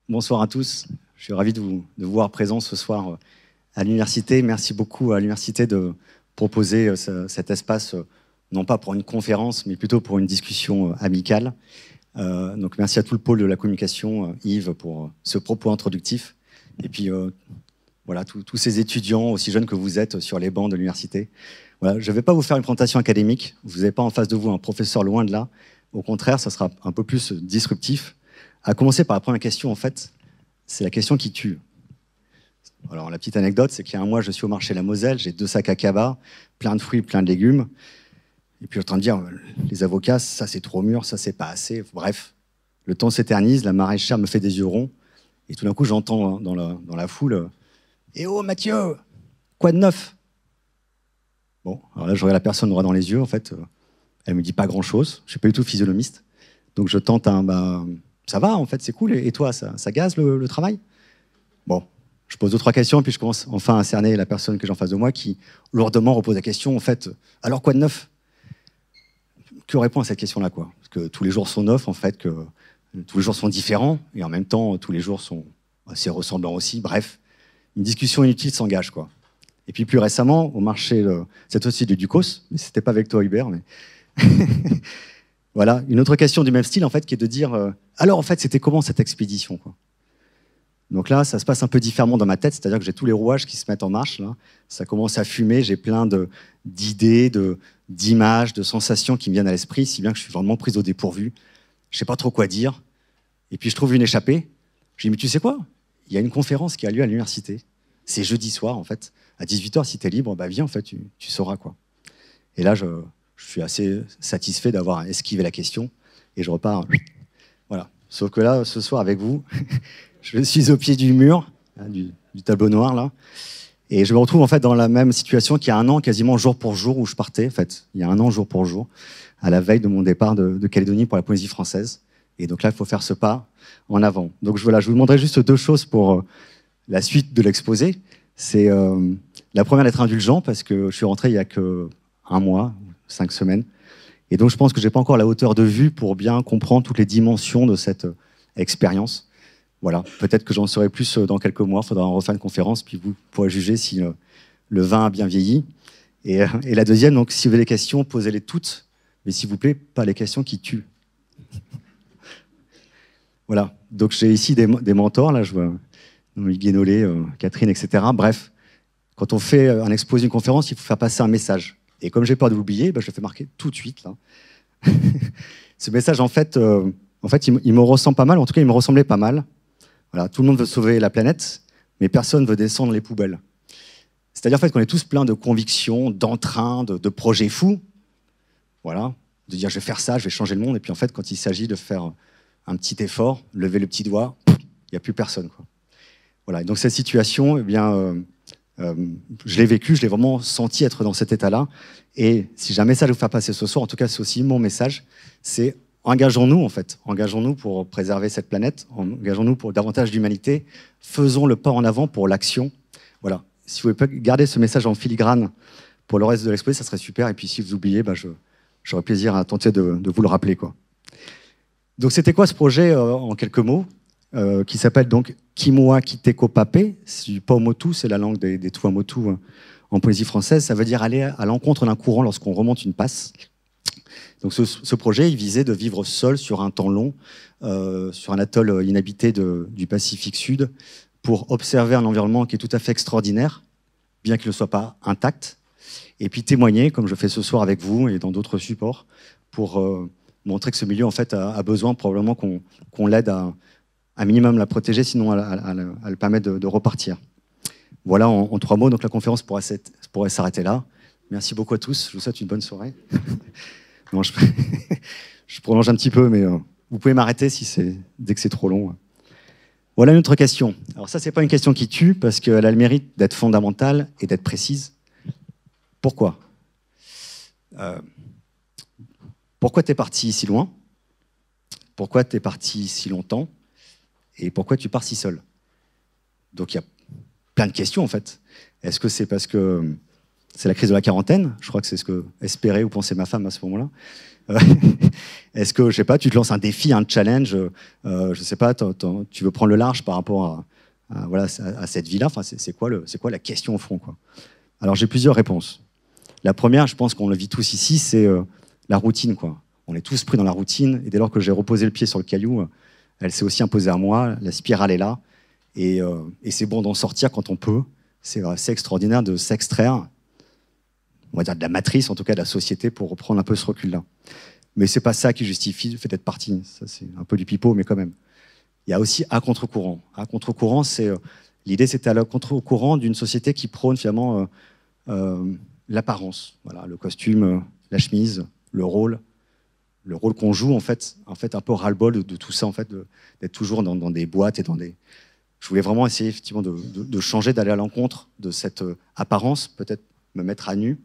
Bonsoir à tous. Je suis ravi de vous voir présent ce soir à l'université. Merci beaucoup à l'université de proposer cet espace, non pas pour une conférence, mais plutôt pour une discussion amicale. Donc merci à tout le pôle de la communication, Yves, pour ce propos introductif. Et puis voilà, tous ces étudiants, aussi jeunes que vous êtes, sur les bancs de l'université. Voilà, je ne vais pas vous faire une présentation académique. Vous n'avez pas en face de vous un professeur, loin de là. Au contraire, ça sera un peu plus disruptif. À commencer par la première question, en fait, c'est la question qui tue. Alors, la petite anecdote, c'est qu'il y a un mois, je suis au marché de la Moselle, j'ai 2 sacs à cabas, plein de fruits, plein de légumes. Et puis, je suis en train de dire, les avocats, ça c'est trop mûr, ça c'est pas assez. Bref, le temps s'éternise, la maraîchère me fait des yeux ronds. Et tout d'un coup, j'entends dans la foule, eh oh Mathieu, quoi de neuf? Bon, alors là, je regarde la personne droit dans les yeux, en fait, elle me dit pas grand-chose, je suis pas du tout physionomiste. Donc, je tente ça va, en fait, c'est cool. Et toi, ça gaze le travail? Bon, je pose 2-3 questions, et puis je commence enfin à cerner la personne que j'ai en face de moi qui, lourdement, repose la question, en fait, alors quoi de neuf? Que répond à cette question-là, quoi? Parce que tous les jours sont neufs, en fait, que tous les jours sont différents, et en même temps, tous les jours sont assez ressemblants aussi. Bref, une discussion inutile s'engage, quoi. Et puis plus récemment, au marché, cette fois-ci du Ducos, mais c'était pas avec toi, Hubert, mais... Voilà, une autre question du même style, en fait, qui est de dire alors, en fait, c'était comment cette expédition, quoi? Donc là, ça se passe un peu différemment dans ma tête, c'est-à-dire que j'ai tous les rouages qui se mettent en marche, là. Ça commence à fumer, j'ai plein d'idées, d'images, de sensations qui me viennent à l'esprit, si bien que je suis vraiment prise au dépourvu. Je ne sais pas trop quoi dire. Et puis, je trouve une échappée. Je dis, mais tu sais quoi? Il y a une conférence qui a lieu à l'université. C'est jeudi soir, en fait. À 18h, si tu es libre, bah viens, en fait, tu sauras, quoi. Et là, je suis assez satisfait d'avoir esquivé la question et je repars. Voilà. Sauf que là, ce soir, avec vous, je suis au pied du mur, hein, du tableau noir, là, et je me retrouve en fait dans la même situation qu'il y a un an, quasiment jour pour jour, où je partais, en fait. Il y a un an, jour pour jour, à la veille de mon départ de Calédonie pour la Polynésie française. Et donc là, il faut faire ce pas en avant. Donc voilà, je vous demanderai juste 2 choses pour la suite de l'exposé. C'est la première, d'être indulgent, parce que je suis rentré il y a que 1 mois, 5 semaines. Et donc, je pense que je n'ai pas encore la hauteur de vue pour bien comprendre toutes les dimensions de cette expérience. Voilà. Peut-être que j'en saurai plus dans quelques mois. Il faudra en refaire une conférence, puis vous pourrez juger si le vin a bien vieilli. Et la deuxième, donc, si vous avez des questions, posez-les toutes. Mais s'il vous plaît, pas les questions qui tuent. Voilà. Donc, j'ai ici des mentors. Là, je vois Guénolé, Catherine, etc. Bref, quand on fait un exposé, une conférence, il faut faire passer un message. Et comme j'ai peur de l'oublier, je le fais marquer tout de suite, là. Ce message, en fait, il me ressemble pas mal. En tout cas, il me ressemblait pas mal. Voilà, tout le monde veut sauver la planète, mais personne ne veut descendre les poubelles. C'est-à-dire, en fait, qu'on est tous pleins de convictions, d'entrain, de projets fous. Voilà, de dire, je vais faire ça, je vais changer le monde. Et puis, en fait, quand il s'agit de faire un petit effort, lever le petit doigt, il n'y a plus personne, quoi. Voilà, et donc cette situation, eh bien... je l'ai vécu, je l'ai vraiment senti être dans cet état-là. Et si j'ai un message à vous faire passer ce soir, en tout cas c'est aussi mon message, c'est engageons-nous en fait. Engageons-nous pour préserver cette planète, engageons-nous pour davantage d'humanité, faisons le pas en avant pour l'action. Voilà. Si vous pouvez garder ce message en filigrane pour le reste de l'exposé, ça serait super. Et puis si vous oubliez, j'aurais plaisir à tenter de vous le rappeler, quoi. Donc c'était quoi ce projet en quelques mots? Qui s'appelle donc Kimoa Kiteko Pape, c'est du Paumotu, c'est la langue des Tuamotu en Polynésie française. Ça veut dire aller à l'encontre d'un courant lorsqu'on remonte une passe. Donc ce projet, il visait de vivre seul sur un temps long, sur un atoll inhabité du Pacifique Sud, pour observer un environnement qui est tout à fait extraordinaire, bien qu'il ne soit pas intact, et puis témoigner, comme je fais ce soir avec vous et dans d'autres supports, pour montrer que ce milieu en fait a besoin probablement qu'on l'aide à minimum la protéger, sinon à le permettre de repartir. Voilà en 3 mots, donc la conférence pourrait s'arrêter là. Merci beaucoup à tous, je vous souhaite une bonne soirée. Non, je prolonge un petit peu, mais vous pouvez m'arrêter dès que c'est trop long. Voilà une autre question. Alors ça, c'est pas une question qui tue, parce qu'elle a le mérite d'être fondamentale et d'être précise. Pourquoi? Pourquoi tu es parti si loin? Pourquoi tu es parti si longtemps? Et pourquoi tu pars si seul? Donc il y a plein de questions en fait. Est-ce que c'est parce que c'est la crise de la quarantaine. Je crois que c'est ce que espérait ou pensait ma femme à ce moment-là. Est-ce que, je sais pas, tu te lances un défi, un challenge, je sais pas, tu veux prendre le large par rapport voilà, à cette vie-là. Enfin, c'est quoi la question au fond, quoi. Alors, j'ai plusieurs réponses. La première, je pense qu'on le vit tous ici, c'est la routine, quoi. On est tous pris dans la routine, et dès lors que j'ai reposé le pied sur le caillou, elle s'est aussi imposée à moi. La spirale est là, et c'est bon d'en sortir quand on peut. C'est extraordinaire de s'extraire, on va dire de la matrice, en tout cas de la société, pour reprendre un peu ce recul-là. Mais c'est pas ça qui justifie le fait d'être parti. Ça, c'est un peu du pipeau, mais quand même. Il y a aussi à contre-courant. À contre-courant, l'idée, c'était à contre-courant d'une société qui prône finalement l'apparence. Voilà, le costume, la chemise, le rôle qu'on joue, en fait un peu ras-le-bol de tout ça, en fait, d'être toujours dans des boîtes et dans des... Je voulais vraiment essayer effectivement de changer, d'aller à l'encontre de cette apparence, peut-être me mettre à nu,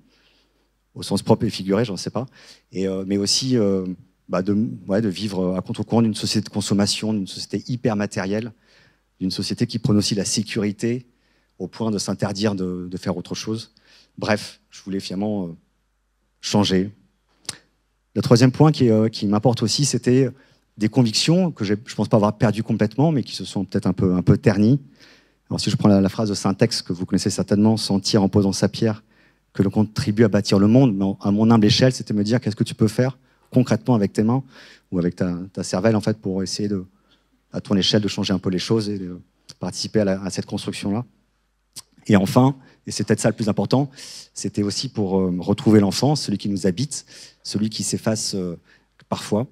au sens propre et figuré, j'en sais pas, mais aussi de vivre à contre-courant d'une société de consommation, d'une société hyper matérielle, d'une société qui prône aussi la sécurité au point de s'interdire de faire autre chose. Bref, je voulais finalement changer. Le troisième point qui m'importe aussi, c'était des convictions que je ne pense pas avoir perdues complètement, mais qui se sont peut-être un peu ternies. Alors si je prends la phrase de Saint-Ex, que vous connaissez certainement, « sentir en posant sa pierre que l'on contribue à bâtir le monde », mais à mon humble échelle, c'était me dire qu'est-ce que tu peux faire concrètement avec tes mains ou avec ta cervelle, en fait, pour essayer à ton échelle de changer un peu les choses et de participer à cette construction-là. Et enfin, et c'est peut-être ça le plus important, c'était aussi pour retrouver l'enfant, celui qui nous habite, celui qui s'efface parfois.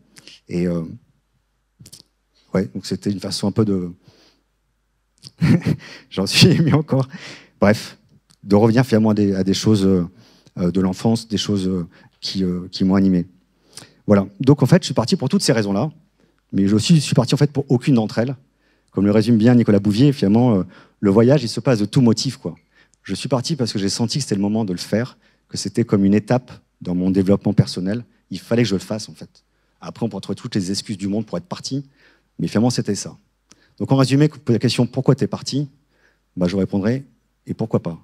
Et ouais, donc c'était une façon un peu de... J'en suis ému encore. Bref, de revenir finalement à des choses de l'enfance, des choses qui m'ont animé. Voilà. Donc en fait, je suis parti pour toutes ces raisons-là, mais je suis parti en fait pour aucune d'entre elles. Comme le résume bien Nicolas Bouvier, finalement, le voyage, il se passe de tout motif, quoi. Je suis parti parce que j'ai senti que c'était le moment de le faire, que c'était comme une étape dans mon développement personnel. Il fallait que je le fasse, en fait. Après, on peut trouver toutes les excuses du monde pour être parti, mais finalement, c'était ça. Donc en résumé, vous posez la question « Pourquoi tu es parti ?» Je vous répondrai « Et pourquoi pas ?»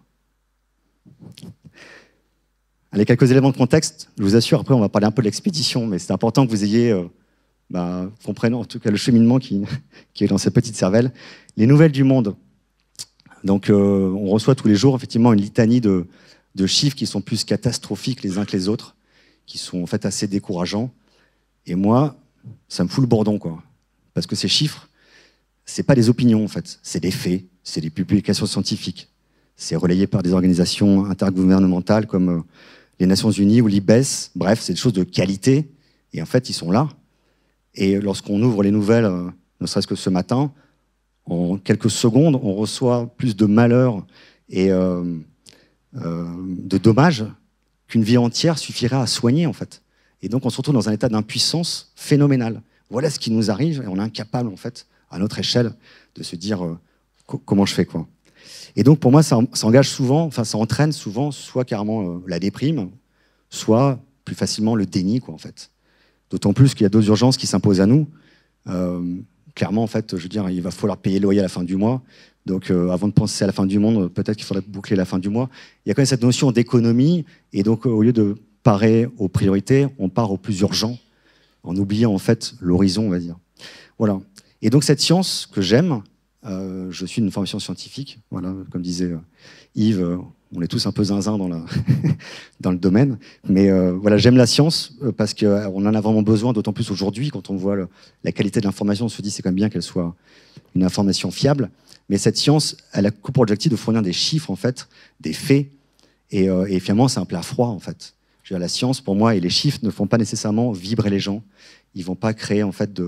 Allez, quelques éléments de contexte. Je vous assure, après, on va parler un peu de l'expédition, mais c'est important que vous ayez, comprenez en tout cas le cheminement qui est dans cette petite cervelle. Les nouvelles du monde. Donc, on reçoit tous les jours, effectivement, une litanie de chiffres qui sont plus catastrophiques les uns que les autres, qui sont en fait assez décourageants. Et moi, ça me fout le bourdon, quoi. Parce que ces chiffres, c'est pas des opinions, en fait. C'est des faits, c'est des publications scientifiques. C'est relayé par des organisations intergouvernementales comme les Nations Unies ou l'IBES. Bref, c'est des choses de qualité. Et en fait, ils sont là. Et lorsqu'on ouvre les nouvelles, ne serait-ce que ce matin, en quelques secondes, on reçoit plus de malheurs et de dommages qu'une vie entière suffirait à soigner, en fait. Et donc, on se retrouve dans un état d'impuissance phénoménal. Voilà ce qui nous arrive, et on est incapable, en fait, à notre échelle, de se dire comment je fais, quoi. Et donc, pour moi, ça engage souvent, enfin, ça entraîne souvent, soit carrément la déprime, soit plus facilement le déni, quoi, en fait. D'autant plus qu'il y a d'autres urgences qui s'imposent à nous. Clairement, en fait, je veux dire, il va falloir payer le loyer à la fin du mois. Donc, avant de penser à la fin du monde, peut-être qu'il faudrait boucler la fin du mois. Il y a quand même cette notion d'économie. Et donc, au lieu de parer aux priorités, on part au plus urgent, en oubliant, en fait, l'horizon, on va dire. Voilà. Et donc, cette science que j'aime, je suis d'une formation scientifique. Voilà, comme disait Yves, on est tous un peu zinzin dans le domaine. Mais voilà, j'aime la science parce qu'on en a vraiment besoin, d'autant plus aujourd'hui, quand on voit la qualité de l'information, on se dit c'est quand même bien qu'elle soit une information fiable. Mais cette science, elle a pour objectif de fournir des chiffres, en fait, des faits. Et finalement, c'est un plat froid, en fait. Je veux dire, la science, pour moi, et les chiffres ne font pas nécessairement vibrer les gens. Ils ne vont pas créer, en fait,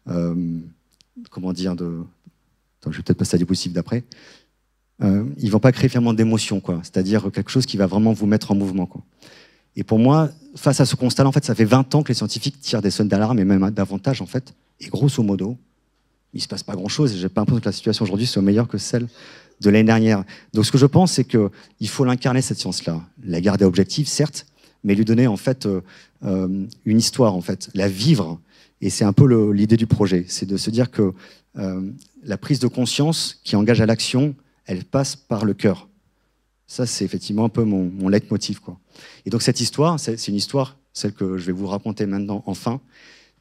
comment dire, Attends, je vais peut-être passer à des possibles d'après. Ils ne vont pas créer finalement d'émotion, quoi. C'est-à-dire quelque chose qui va vraiment vous mettre en mouvement, quoi. Et pour moi, face à ce constat-là, en fait, ça fait 20 ans que les scientifiques tirent des sonnes d'alarme, et même davantage, en fait. Et grosso modo, il ne se passe pas grand-chose. Et je n'ai pas l'impression que la situation aujourd'hui soit meilleure que celle de l'année dernière. Donc ce que je pense, c'est qu'il faut l'incarner, cette science-là. La garder objective, certes, mais lui donner, en fait, une histoire, en fait. La vivre. Et c'est un peu l'idée du projet. C'est de se dire que la prise de conscience qui engage à l'action, elle passe par le cœur. Ça, c'est effectivement un peu mon leitmotiv, quoi. Et donc cette histoire, c'est une histoire, celle que je vais vous raconter maintenant, enfin.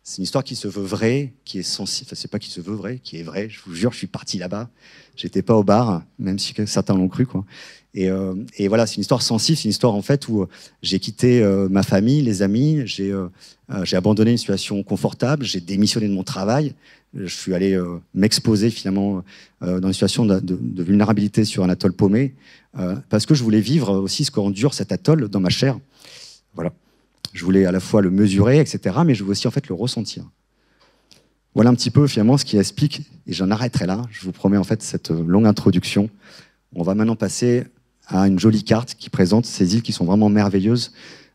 C'est une histoire qui se veut vraie, qui est sensible. Enfin, c'est pas qui se veut vraie, qui est vraie. Je vous jure, je suis parti là-bas. J'étais pas au bar, même si certains l'ont cru, quoi. Et voilà, c'est une histoire sensible. C'est une histoire en fait où j'ai quitté ma famille, les amis. J'ai abandonné une situation confortable. J'ai démissionné de mon travail. Je suis allé m'exposer finalement dans une situation de vulnérabilité sur un atoll paumé parce que je voulais vivre aussi ce qu'endure cet atoll dans ma chair. Voilà. Je voulais à la fois le mesurer, etc., mais je voulais aussi en fait le ressentir. Voilà un petit peu finalement ce qui explique, et j'en arrêterai là, je vous promets en fait cette longue introduction. On va maintenant passer à une jolie carte qui présente ces îles qui sont vraiment merveilleuses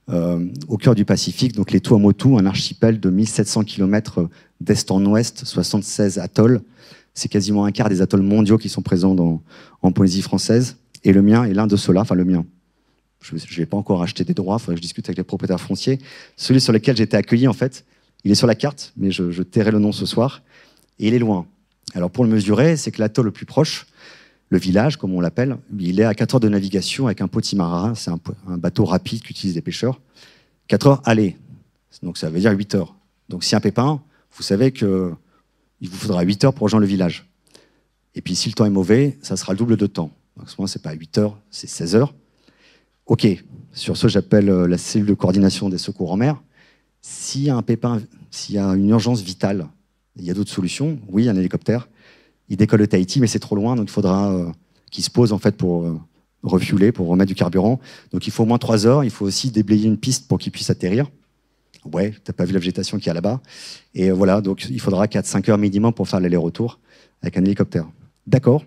au cœur du Pacifique, donc les Tuamotu, un archipel de 1700 km d'est en ouest, 76 atolls. C'est quasiment un quart des atolls mondiaux qui sont présents en Polynésie française, et le mien est l'un de ceux-là, enfin le mien. Je n'ai pas encore acheté des droits, il faudrait que je discute avec les propriétaires fonciers. Celui sur lequel j'ai été accueilli, en fait, il est sur la carte, mais je tairai le nom ce soir, et il est loin. Alors pour le mesurer, c'est que l'atoll le plus proche, le village, comme on l'appelle, il est à 4 heures de navigation avec un potimarra, c'est un bateau rapide qu'utilisent les pêcheurs. 4 heures aller, donc ça veut dire 8 heures. Donc si un pépin, vous savez qu'il vous faudra 8 heures pour rejoindre le village. Et puis si le temps est mauvais, ça sera le double de temps. Donc, à ce moment, ce n'est pas 8 heures, c'est 16 heures. Ok, sur ce, j'appelle la cellule de coordination des secours en mer. S'il y a un pépin, s'il y a une urgence vitale, il y a d'autres solutions. Oui, un hélicoptère. Il décolle de Tahiti, mais c'est trop loin, donc il faudra qu'il se pose en fait pour refueler, pour remettre du carburant. Donc il faut au moins 3 heures. Il faut aussi déblayer une piste pour qu'il puisse atterrir. Ouais, t'as pas vu la végétation qu'il y a là-bas. Et voilà, donc il faudra 4-5 heures minimum pour faire l'aller-retour avec un hélicoptère. D'accord.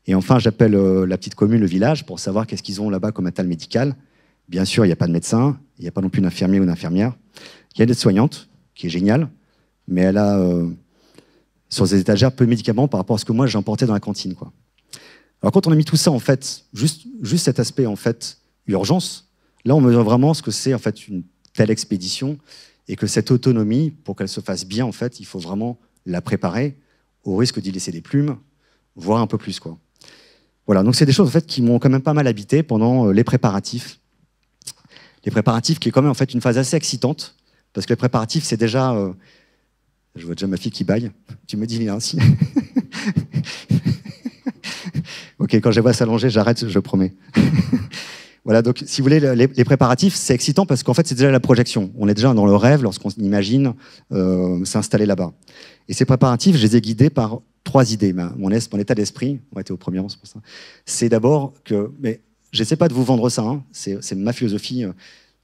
Et enfin, j'appelle la petite commune, le village, pour savoir qu'est-ce qu'ils ont là-bas comme étal médical. Bien sûr, il n'y a pas de médecin, il n'y a pas non plus d'infirmier ou d'infirmière. Il y a une aide-soignante, qui est géniale, mais elle a, sur ses étagères, peu de médicaments par rapport à ce que moi, j'ai emporté dans la cantine, quoi. Alors, quand on a mis tout ça, en fait, juste cet aspect, en fait, urgence, là, on mesure vraiment ce que c'est, en fait, une telle expédition, et que cette autonomie, pour qu'elle se fasse bien, en fait, il faut vraiment la préparer, au risque d'y laisser des plumes, voire un peu plus, quoi. Voilà, donc c'est des choses en fait qui m'ont quand même pas mal habité pendant les préparatifs. Les préparatifs qui est quand même en fait une phase assez excitante, parce que les préparatifs c'est déjà... je vois déjà ma fille qui bâille. Tu me dis, il est ainsi. Ok, quand je la vois s'allonger, j'arrête, je promets. Voilà, donc si vous voulez, les préparatifs, c'est excitant parce qu'en fait c'est déjà la projection. On est déjà dans le rêve lorsqu'on imagine s'installer là-bas. Et ces préparatifs, je les ai guidés par 3 idées. Mon état d'esprit, on était au premier rang, c'est pour ça. C'est d'abord que, mais j'essaie pas de vous vendre ça, hein, c'est ma philosophie,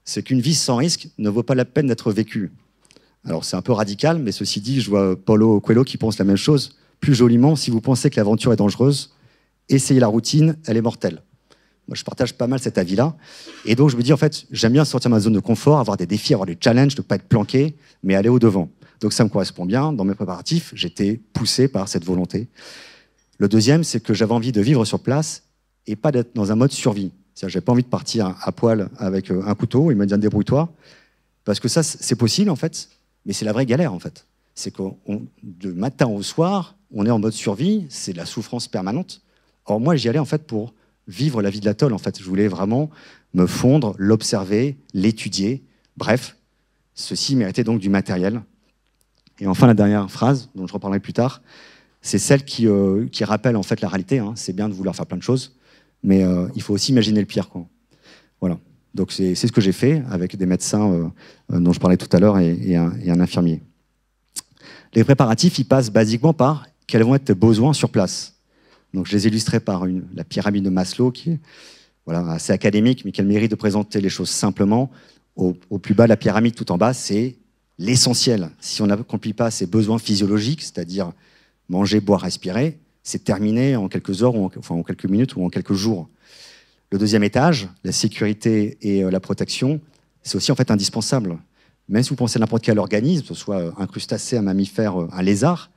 c'est qu'une vie sans risque ne vaut pas la peine d'être vécue. Alors c'est un peu radical, mais ceci dit, je vois Paulo Coelho qui pense la même chose. Plus joliment, si vous pensez que l'aventure est dangereuse, essayez la routine, elle est mortelle. Moi, je partage pas mal cet avis-là. Et donc, je me dis, en fait, j'aime bien sortir de ma zone de confort, avoir des défis, avoir des challenges, ne pas être planqué, mais aller au-devant. Donc, ça me correspond bien. Dans mes préparatifs, j'étais poussé par cette volonté. Le deuxième, c'est que j'avais envie de vivre sur place et pas d'être dans un mode survie. C'est-à-dire, j'avais pas envie de partir à poil avec un couteau et me dire débrouille-toi. Parce que ça, c'est possible, en fait, mais c'est la vraie galère, en fait. C'est que de matin au soir, on est en mode survie, c'est de la souffrance permanente. Or, moi, j'y allais, en fait, pour vivre la vie de l'atoll, en fait. Je voulais vraiment me fondre, l'observer, l'étudier. Bref, ceci méritait donc du matériel. Et enfin, la dernière phrase, dont je reparlerai plus tard, c'est celle qui rappelle en fait la réalité. Hein. C'est bien de vouloir faire plein de choses, mais il faut aussi imaginer le pire, quoi. Voilà. Donc c'est ce que j'ai fait avec des médecins dont je parlais tout à l'heure et un infirmier. Les préparatifs, ils passent basiquement par quels vont être tes besoins sur place. Donc, je les illustrais par la pyramide de Maslow, qui est voilà, assez académique, mais qui a le mérite de présenter les choses simplement. Au plus bas de la pyramide, tout en bas, c'est l'essentiel. Si on n'accomplit pas ses besoins physiologiques, c'est-à-dire manger, boire, respirer, c'est terminé en quelques heures, enfin en quelques minutes ou en quelques jours. Le deuxième étage, la sécurité et la protection, c'est aussi en fait indispensable. Même si vous pensez à n'importe quel organisme, que ce soit un crustacé, un mammifère, un lézard,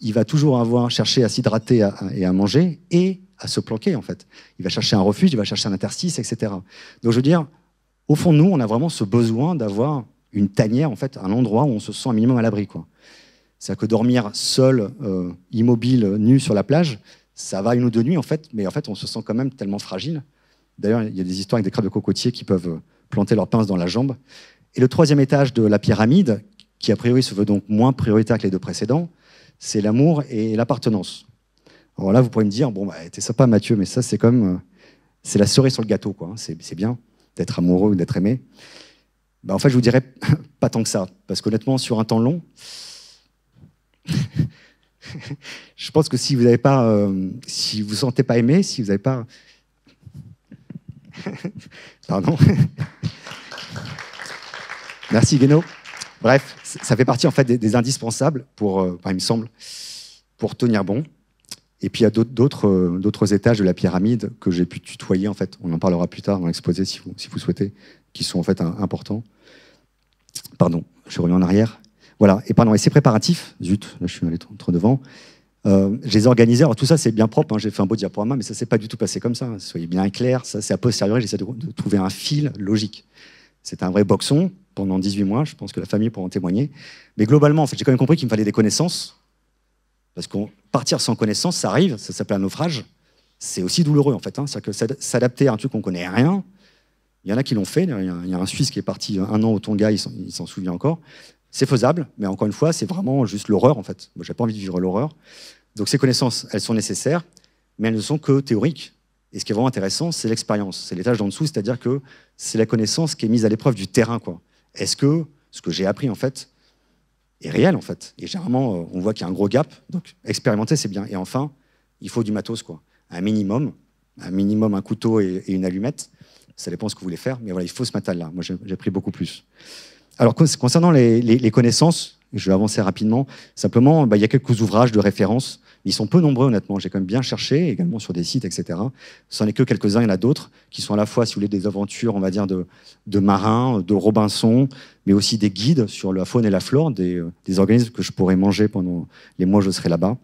il va toujours chercher à s'hydrater et à manger et à se planquer, en fait. Il va chercher un refuge, il va chercher un interstice, etc. Donc, je veux dire, au fond de nous, on a vraiment ce besoin d'avoir une tanière, en fait, un endroit où on se sent un minimum à l'abri, quoi. C'est-à-dire que dormir seul, immobile, nu sur la plage, ça va 1 ou 2 nuits, en fait, mais en fait, on se sent quand même tellement fragile D'ailleurs, il y a des histoires avec des crabes de cocotier qui peuvent planter leurs pinces dans la jambe. Et le troisième étage de la pyramide, qui a priori se veut donc moins prioritaire que les deux précédents, c'est l'amour et l'appartenance. Alors là, vous pourrez me dire, bon, bah, t'es sympa Mathieu, mais ça, c'est comme, c'est la cerise sur le gâteau, quoi. C'est bien d'être amoureux ou d'être aimé. Bah, en fait, je vous dirais pas tant que ça, parce qu'honnêtement, sur un temps long, je pense que si vous n'avez pas, si vous sentez pas aimé, si vous n'avez pas, pardon. Merci Guéno. Bref, ça fait partie en fait des indispensables pour, il me semble, pour tenir bon. Et puis il y a d'autres étages de la pyramide que j'ai pu tutoyer en fait. On en parlera plus tard dans l'exposé si vous souhaitez, qui sont en fait importants. Pardon, je reviens en arrière. Voilà. Et pardon, et ces préparatifs, zut, là je suis allé trop devant. Je les ai organisés. Alors tout ça c'est bien propre. Hein, j'ai fait un beau diaporama, mais ça s'est pas du tout passé comme ça. Hein. Soyez bien clairs. Ça c'est a posteriori. J'essaie de trouver un fil logique. C'était un vrai boxon pendant 18 mois. Je pense que la famille pourra en témoigner. Mais globalement, en fait, j'ai quand même compris qu'il me fallait des connaissances. Parce que partir sans connaissance, ça arrive, ça s'appelle un naufrage. C'est aussi douloureux, en fait. Hein. C'est-à-dire que s'adapter à un truc qu'on ne connaît rien, il y en a qui l'ont fait. Il y a un Suisse qui est parti 1 an au Tonga, il s'en souvient encore. C'est faisable, mais encore une fois, c'est vraiment juste l'horreur, en fait. Moi, je n'ai pas envie de vivre l'horreur. Donc ces connaissances, elles sont nécessaires, mais elles ne sont que théoriques. Et ce qui est vraiment intéressant, c'est l'expérience. C'est l'étage d'en dessous, c'est-à-dire que c'est la connaissance qui est mise à l'épreuve du terrain, quoi. Est-ce que ce que j'ai appris, en fait, est réel, en fait? Et généralement, on voit qu'il y a un gros gap. Donc, expérimenter, c'est bien. Et enfin, il faut du matos, quoi. Un minimum, un couteau et une allumette. Ça dépend de ce que vous voulez faire. Mais voilà, il faut ce matériel-là. Moi, j'ai pris beaucoup plus. Alors, concernant les connaissances, je vais avancer rapidement. Simplement, il y a quelques ouvrages de référence. Ils sont peu nombreux, honnêtement. J'ai quand même bien cherché, également sur des sites, etc. Ce n'en est que quelques-uns. Il y en a d'autres qui sont à la fois, si vous voulez, des aventures, on va dire, de marins, de Robinson, mais aussi des guides sur la faune et la flore, des organismes que je pourrais manger pendant les mois où je serai là-bas.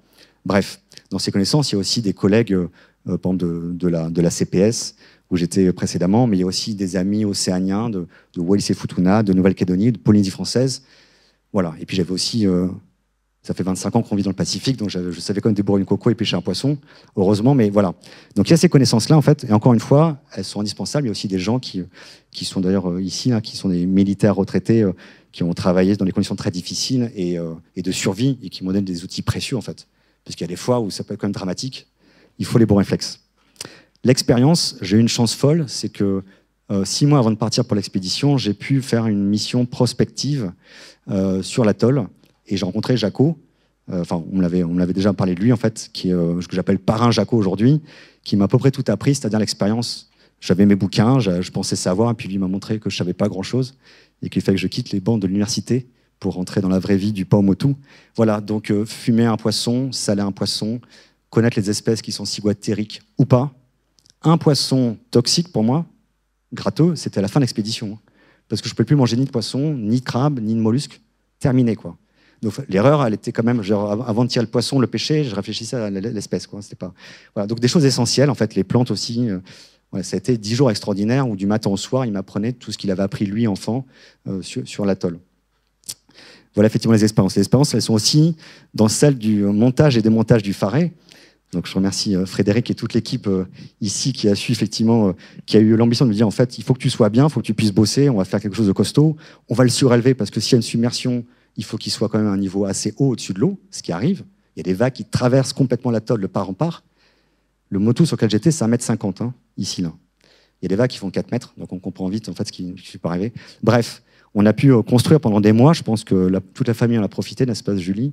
Bref, dans ces connaissances, il y a aussi des collègues, par exemple, de la CPS, où j'étais précédemment, mais il y a aussi des amis océaniens de Wallis et Futuna, de Nouvelle-Calédonie, de Polynésie française. Voilà. Et puis j'avais aussi, ça fait 25 ans qu'on vit dans le Pacifique, donc je savais quand même débourrer une coco et pêcher un poisson, heureusement, mais voilà. Donc il y a ces connaissances-là, en fait, et encore une fois, elles sont indispensables. Il y a aussi des gens qui sont d'ailleurs ici, là, qui sont des militaires retraités, qui ont travaillé dans des conditions très difficiles et de survie, et qui m'ont donné des outils précieux, en fait. Parce qu'il y a des fois où ça peut être quand même dramatique, il faut les bons réflexes. L'expérience, j'ai eu une chance folle, c'est que 6 mois avant de partir pour l'expédition, j'ai pu faire une mission prospective sur l'atoll, et j'ai rencontré Jaco. Enfin, on me l'avait déjà parlé de lui, en fait, qui est ce que j'appelle parrain Jaco aujourd'hui, qui m'a à peu près tout appris, c'est-à-dire l'expérience. J'avais mes bouquins, je pensais savoir, et puis lui m'a montré que je savais pas grand-chose, et qu'il fallait que je quitte les bancs de l'université pour rentrer dans la vraie vie du Paumotu. Voilà, donc fumer un poisson, saler un poisson, connaître les espèces qui sont ciguatériques ou pas. Un poisson toxique pour moi, gratteux, c'était à la fin de l'expédition. Parce que je ne pouvais plus manger ni de poisson, ni de crabe, ni de mollusque. Terminé, quoi. Donc l'erreur, elle était quand même, genre, avant de tirer le poisson, le pêcher, je réfléchissais à l'espèce, quoi. C'était pas... Voilà, donc des choses essentielles, en fait, les plantes aussi. Voilà, ça a été 10 jours extraordinaires où du matin au soir, il m'apprenait tout ce qu'il avait appris lui, enfant, sur l'atoll. Voilà effectivement les expériences. Les expériences, elles sont aussi dans celle du montage et démontage du Faré. Donc je remercie Frédéric et toute l'équipe ici qui a su effectivement, qui a eu l'ambition de me dire en fait, il faut que tu sois bien, il faut que tu puisses bosser, on va faire quelque chose de costaud, on va le surélever parce que s'il y a une submersion, il faut qu'il soit quand même à un niveau assez haut au-dessus de l'eau, ce qui arrive. Il y a des vagues qui traversent complètement l'atoll de part en part. Le moto sur lequel j'étais, c'est 1,50 m, hein, ici, là. Il y a des vagues qui font 4 mètres, donc on comprend vite en fait ce qui ne peut arriver. Bref, on a pu construire pendant des mois, je pense que toute la famille en a profité, n'est-ce pas Julie,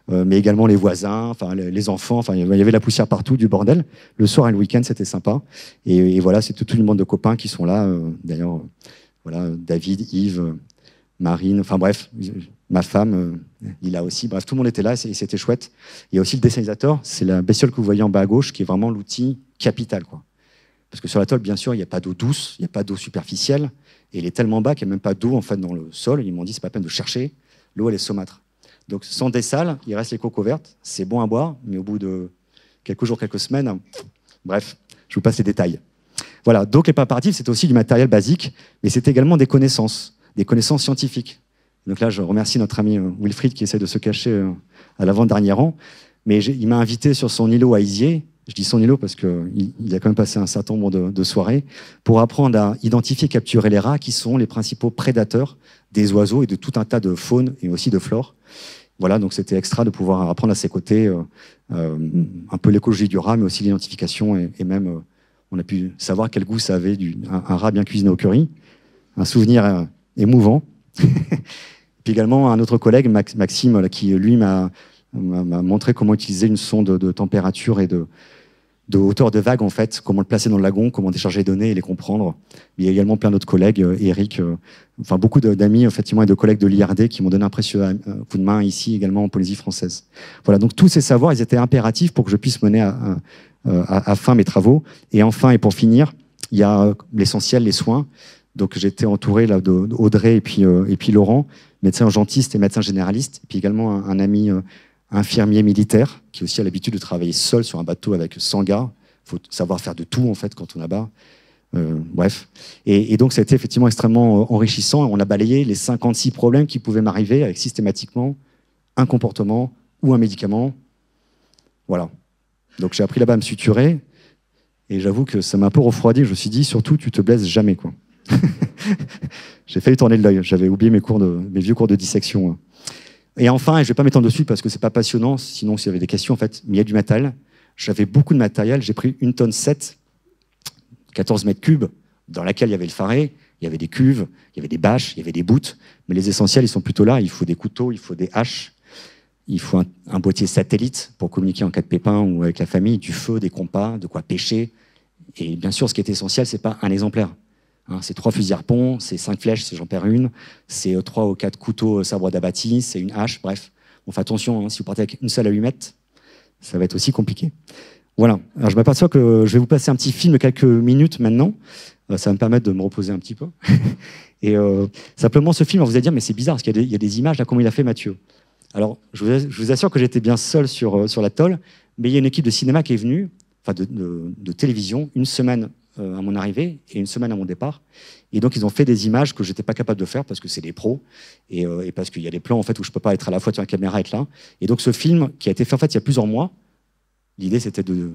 mais également les voisins, enfin les enfants, enfin il y avait la poussière partout, du bordel. Le soir et le week-end, c'était sympa. Et voilà, c'est toute une bande de copains qui sont là. D'ailleurs, voilà, David, Yves, Marine, enfin bref, ma femme, Lila aussi. Bref, tout le monde était là et c'était chouette. Il y a aussi le dessinateur, c'est la bestiole que vous voyez en bas à gauche, qui est vraiment l'outil capital, quoi. Parce que sur l'atoll, bien sûr, il n'y a pas d'eau douce, il n'y a pas d'eau superficielle, et il est tellement bas qu'il n'y a même pas d'eau en fait, dans le sol. Ils m'ont dit, c'est pas la peine de chercher, l'eau, elle est saumâtre. Donc sans dessal, il reste les cocos vertes, c'est bon à boire, mais au bout de quelques jours, quelques semaines, bref, je vous passe les détails. Voilà, donc les préparatifs, c'était aussi du matériel basique, mais c'était également des connaissances scientifiques. Donc là, je remercie notre ami Wilfried qui essaie de se cacher à l'avant-dernier rang, mais il m'a invité sur son îlot à Isier, Je dis son îlot parce qu'il a quand même passé un certain nombre de soirées pour apprendre à identifier et capturer les rats qui sont les principaux prédateurs des oiseaux et de tout un tas de faune et aussi de flore. Voilà, donc c'était extra de pouvoir apprendre à ses côtés un peu l'écologie du rat, mais aussi l'identification et même on a pu savoir quel goût ça avait un rat bien cuisiné au curry. Un souvenir émouvant. Puis également un autre collègue, Maxime, là, qui lui m'a montré comment utiliser une sonde de température et de hauteur de vague, en fait, comment le placer dans le lagon, comment décharger les données et les comprendre. Il y a également plein d'autres collègues, Eric, enfin beaucoup d'amis effectivement, et de collègues de l'IRD qui m'ont donné un précieux coup de main ici également en Polynésie française. Voilà, donc tous ces savoirs, ils étaient impératifs pour que je puisse mener à fin mes travaux. Et enfin, et pour finir, il y a l'essentiel, les soins. Donc j'étais entouré là, d'Audrey et puis Laurent, médecin urgentiste et médecin généraliste, et puis également un ami infirmier militaire, qui aussi a l'habitude de travailler seul sur un bateau avec 100 gars. Il faut savoir faire de tout, en fait, quand on est là-bas. Bref. Et donc, ça a été effectivement extrêmement enrichissant. On a balayé les 56 problèmes qui pouvaient m'arriver avec systématiquement un comportement ou un médicament. Voilà. Donc, j'ai appris là-bas à me suturer. Et j'avoue que ça m'a un peu refroidi. Je me suis dit, surtout, tu te blesses jamais, quoi. J'ai failli tourner de l'œil. J'avais oublié mes vieux cours de dissection. Et enfin, et je ne vais pas m'étendre dessus parce que ce n'est pas passionnant, sinon s'il y avait des questions, en fait, mais il y a du matériel. J'avais beaucoup de matériel, j'ai pris 1,7 tonne, 14 mètres cubes, dans laquelle il y avait le faré, il y avait des cuves, il y avait des bâches, il y avait des boutes, mais les essentiels, ils sont plutôt là. Il faut des couteaux, il faut des haches, il faut un boîtier satellite pour communiquer en cas de pépin ou avec la famille, du feu, des compas, de quoi pêcher. Et bien sûr, ce qui est essentiel, ce n'est pas un exemplaire. C'est 3 fusils harpons, c'est 5 flèches, si j'en perds une, c'est 3 ou 4 couteaux sabre d'abattis, c'est une hache, bref. On fait attention, si vous partez avec une seule allumette, ça va être aussi compliqué. Voilà, alors je m'aperçois que je vais vous passer un petit film de quelques minutes maintenant, ça va me permettre de me reposer un petit peu. Et simplement ce film, vous allez dire, mais c'est bizarre, parce qu'il y a des images, là, comment il a fait Mathieu. Alors, je vous assure que j'étais bien seul sur l'atoll, mais il y a une équipe de cinéma qui est venue, enfin de télévision, une semaine à mon arrivée et une semaine à mon départ. Et donc, ils ont fait des images que je n'étais pas capable de faire parce que c'est des pros et parce qu'il y a des plans en fait, où je ne peux pas être à la fois sur la caméra et être là. Et donc, ce film qui a été fait en fait, il y a plusieurs mois, l'idée, c'était de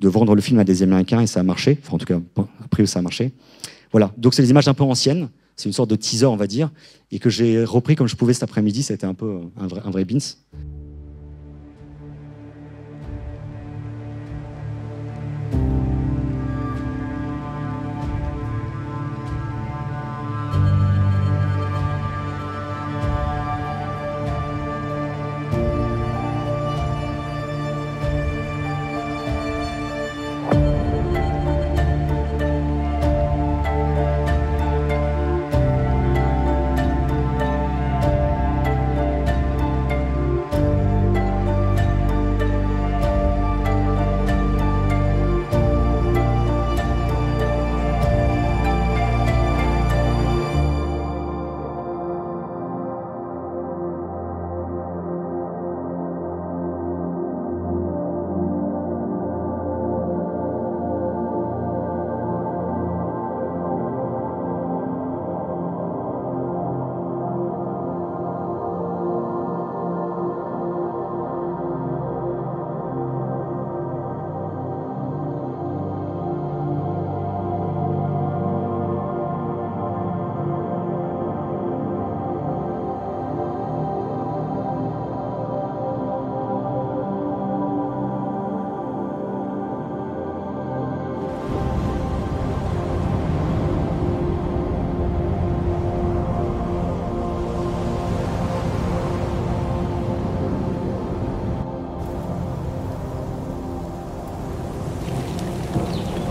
vendre le film à des Américains et ça a marché. Enfin, en tout cas, après, ça a marché. Voilà. Donc, c'est des images un peu anciennes. C'est une sorte de teaser, on va dire, et que j'ai repris comme je pouvais cet après-midi. C'était un peu un vrai beans.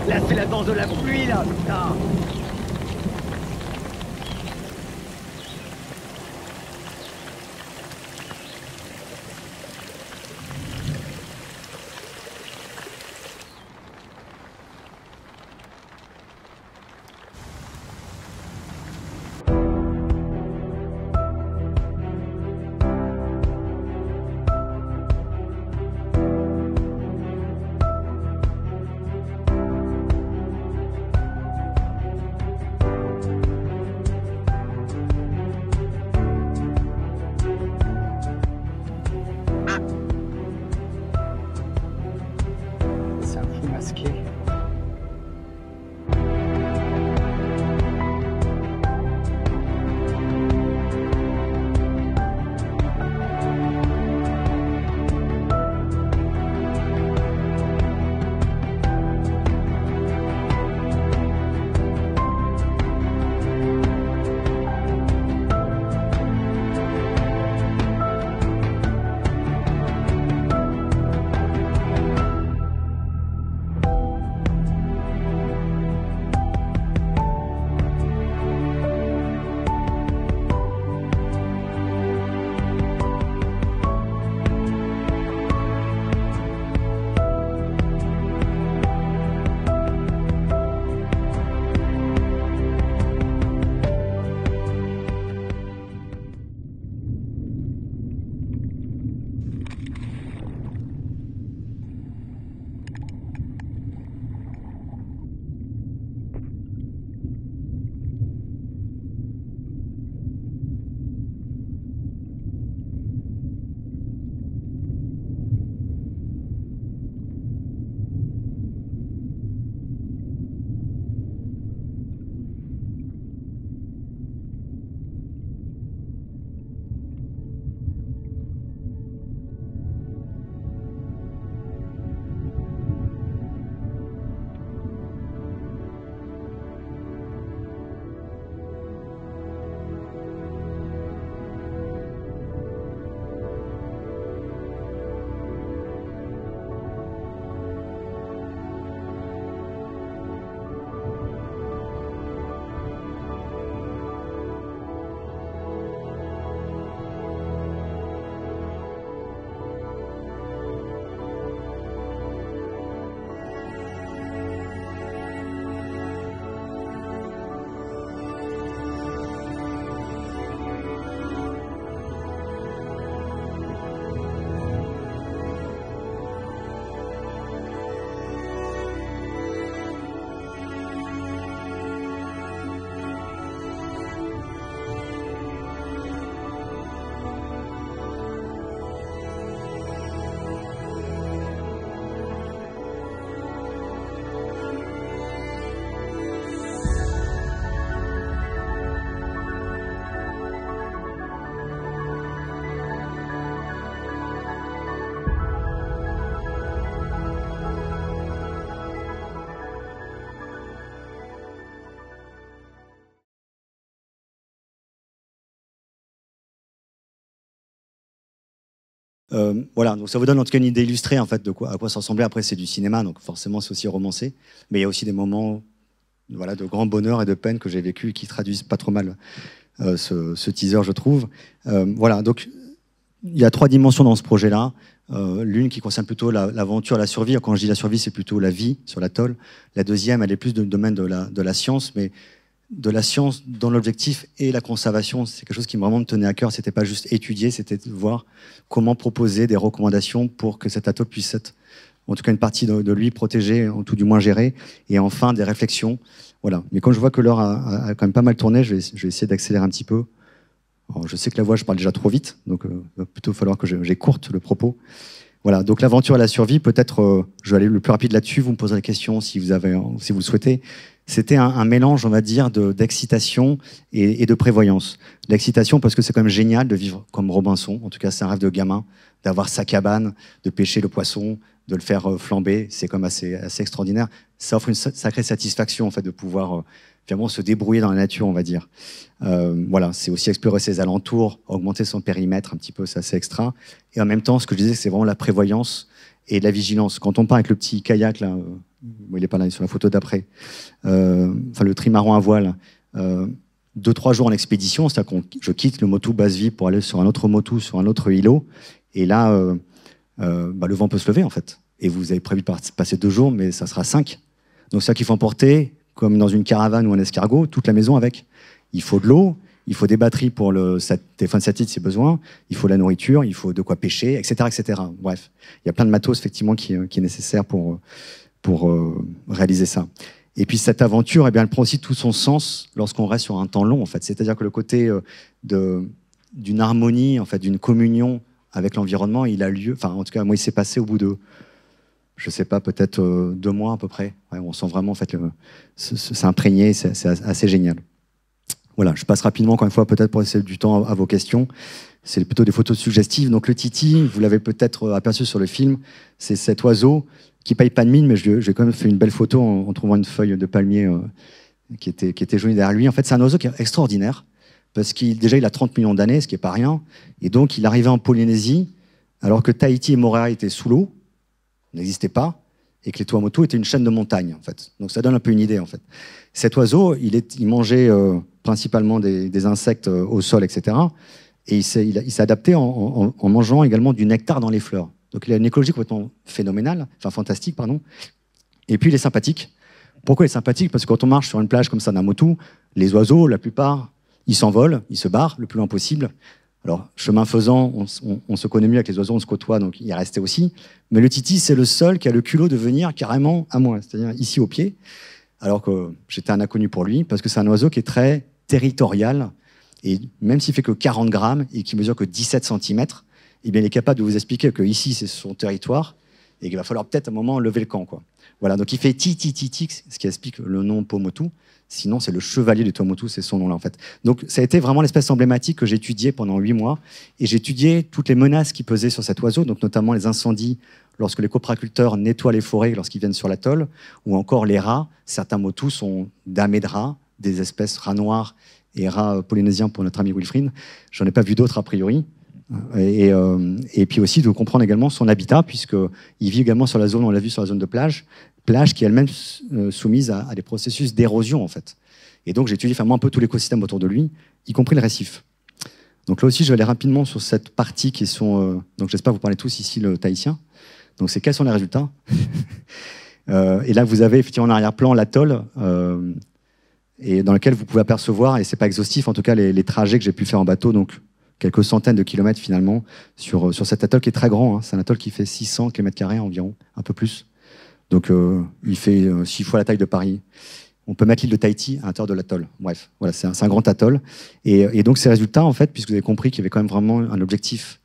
Là, c'est la danse de la pluie, là, putain. Voilà, donc ça vous donne en tout cas une idée illustrée en fait, à quoi ça ressemblait. Après, c'est du cinéma, donc forcément, c'est aussi romancé. Mais il y a aussi des moments voilà, de grand bonheur et de peine que j'ai vécu et qui traduisent pas trop mal ce teaser, je trouve. Voilà, donc il y a 3 dimensions dans ce projet-là. L'une qui concerne plutôt l'aventure, la survie. Quand je dis la survie, c'est plutôt la vie sur l'atoll. La deuxième, elle est plus dans le domaine de la science, mais de la science dans l'objectif et la conservation. C'est quelque chose qui vraiment me tenait à cœur. C'était pas juste étudier, c'était de voir comment proposer des recommandations pour que cet atoll puisse être, en tout cas une partie de lui, protégée, ou tout du moins gérée. Et enfin, des réflexions. Voilà. Mais quand je vois que l'heure a quand même pas mal tourné, je vais essayer d'accélérer un petit peu. Alors, je sais que la voix, je parle déjà trop vite, donc il va plutôt falloir que j'écourte le propos. Voilà, donc l'aventure et la survie, peut-être, je vais aller le plus rapide là-dessus, vous me poserez des questions si vous le souhaitez. C'était un mélange, on va dire, d'excitation et de prévoyance. L'excitation parce que c'est quand même génial de vivre comme Robinson, en tout cas c'est un rêve de gamin, d'avoir sa cabane, de pêcher le poisson, de le faire flamber, c'est quand même assez extraordinaire. Ça offre une sacrée satisfaction en fait, de pouvoir vraiment se débrouiller dans la nature, on va dire. Voilà, c'est aussi explorer ses alentours, augmenter son périmètre un petit peu, c'est assez extra. Et en même temps, ce que je disais, c'est vraiment la prévoyance et la vigilance. Quand on part avec le petit kayak, là, il n'est pas là, il est sur la photo d'après, enfin le trimaran à voile, 2-3 jours en expédition, c'est-à-dire que je quitte le motu base vie pour aller sur un autre motu, sur un autre îlot, et là, le vent peut se lever en fait. Et vous avez prévu de passer 2 jours, mais ça sera 5. Donc c'est ça qu'il faut emporter, comme dans une caravane ou un escargot, toute la maison avec. Il faut de l'eau, il faut des batteries pour le téléphone satellite si besoin, il faut la nourriture, il faut de quoi pêcher, etc. etc. Bref, il y a plein de matos effectivement qui est nécessaire pour réaliser ça. Et puis cette aventure, eh bien, elle prend aussi tout son sens lorsqu'on reste sur un temps long. En fait. C'est-à-dire que le côté d'une harmonie, en fait, d'une communion avec l'environnement, il a lieu, enfin en tout cas moi il s'est passé au bout de, je sais pas, peut-être 2 mois à peu près. Ouais, on sent vraiment en fait c'est imprégné, c'est assez génial. Voilà, je passe rapidement encore une fois peut-être pour laisser du temps à vos questions. C'est plutôt des photos suggestives. Donc le titi, vous l'avez peut-être aperçu sur le film, c'est cet oiseau qui paye pas de mine, mais j'ai quand même fait une belle photo en trouvant une feuille de palmier qui était jolie derrière lui. En fait, c'est un oiseau qui est extraordinaire parce qu'il a 30 millions d'années, ce qui est pas rien. Et donc, il arrivait en Polynésie alors que Tahiti et Moorea étaient sous l'eau, n'existaient pas, et que les Tuamotu étaient une chaîne de montagnes, en fait. Donc ça donne un peu une idée, en fait. Cet oiseau, il mangeait principalement des insectes au sol, etc. Et il s'est adapté en mangeant également du nectar dans les fleurs. Donc il a une écologie complètement phénoménale, enfin fantastique, pardon. Et puis il est sympathique. Pourquoi il est sympathique? Parce que quand on marche sur une plage comme ça d'un motu, les oiseaux, la plupart, ils s'envolent, ils se barrent le plus loin possible. Alors, chemin faisant, on se connaît mieux avec les oiseaux, on se côtoie, donc il y est resté aussi. Mais le titi, c'est le seul qui a le culot de venir carrément à moi, c'est-à-dire ici au pied, alors que j'étais un inconnu pour lui, parce que c'est un oiseau qui est très territorial, et même s'il fait que 40 grammes et qu'il mesure que 17 cm, eh bien, il est capable de vous expliquer que ici c'est son territoire, et qu'il va falloir peut-être à un moment lever le camp, quoi. Voilà, donc il fait ti, ce qui explique le nom Pomotu. Sinon, c'est le chevalier du Tuamotu, c'est son nom-là, en fait. Donc, ça a été vraiment l'espèce emblématique que j'ai étudiée pendant 8 mois. Et j'ai étudié toutes les menaces qui pesaient sur cet oiseau, donc notamment les incendies lorsque les copraculteurs nettoient les forêts lorsqu'ils viennent sur l'atoll, ou encore les rats. Certains motus sont damés de rats, des espèces rats noirs et rats polynésiens pour notre ami Wilfried. J'en ai pas vu d'autres, a priori. Et puis aussi de comprendre également son habitat, puisqu'il vit également sur la zone, on l'a vu, sur la zone de plage qui est elle-même soumise à des processus d'érosion, en fait. Et donc, j'ai étudié vraiment un peu tout l'écosystème autour de lui, y compris le récif. Donc là aussi, je vais aller rapidement sur cette partie qui sont... donc j'espère vous parlez tous ici le tahitien. Donc c'est quels sont les résultats. Et là, vous avez effectivement en arrière-plan l'atoll, et dans lequel vous pouvez apercevoir, et c'est pas exhaustif, en tout cas, les trajets que j'ai pu faire en bateau, donc quelques centaines de kilomètres finalement, sur cet atoll qui est très grand. Hein. C'est un atoll qui fait 600 km² environ, un peu plus. Donc, il fait 6 fois la taille de Paris. On peut mettre l'île de Tahiti à l'intérieur de l'atoll. Bref, voilà, c'est un grand atoll. Et donc, ces résultats, en fait, puisque vous avez compris qu'il y avait quand même vraiment un objectif